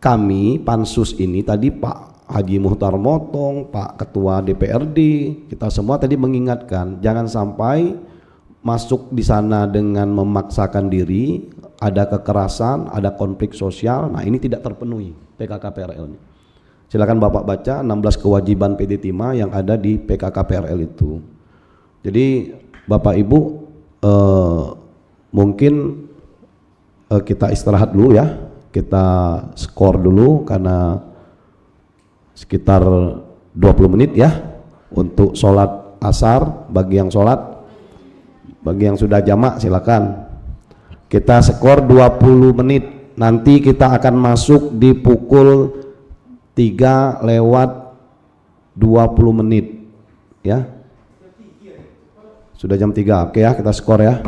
kami pansus ini tadi Pak Haji Muhtar Motong, Pak Ketua DPRD, kita semua tadi mengingatkan jangan sampai masuk di sana dengan memaksakan diri, ada kekerasan, ada konflik sosial. Nah, ini tidak terpenuhi PKKPRL ini. Silakan Bapak baca 16 kewajiban PT Timah yang ada di PKKPRL itu. Jadi Bapak Ibu mungkin kita istirahat dulu ya, kita skor dulu karena sekitar 20 menit ya untuk sholat asar. Bagi yang sholat, bagi yang sudah jamak silakan. Kita skor 20 menit. Nanti kita akan masuk di pukul 3:20 ya. Sudah jam 3. Oke ya, kita skor ya.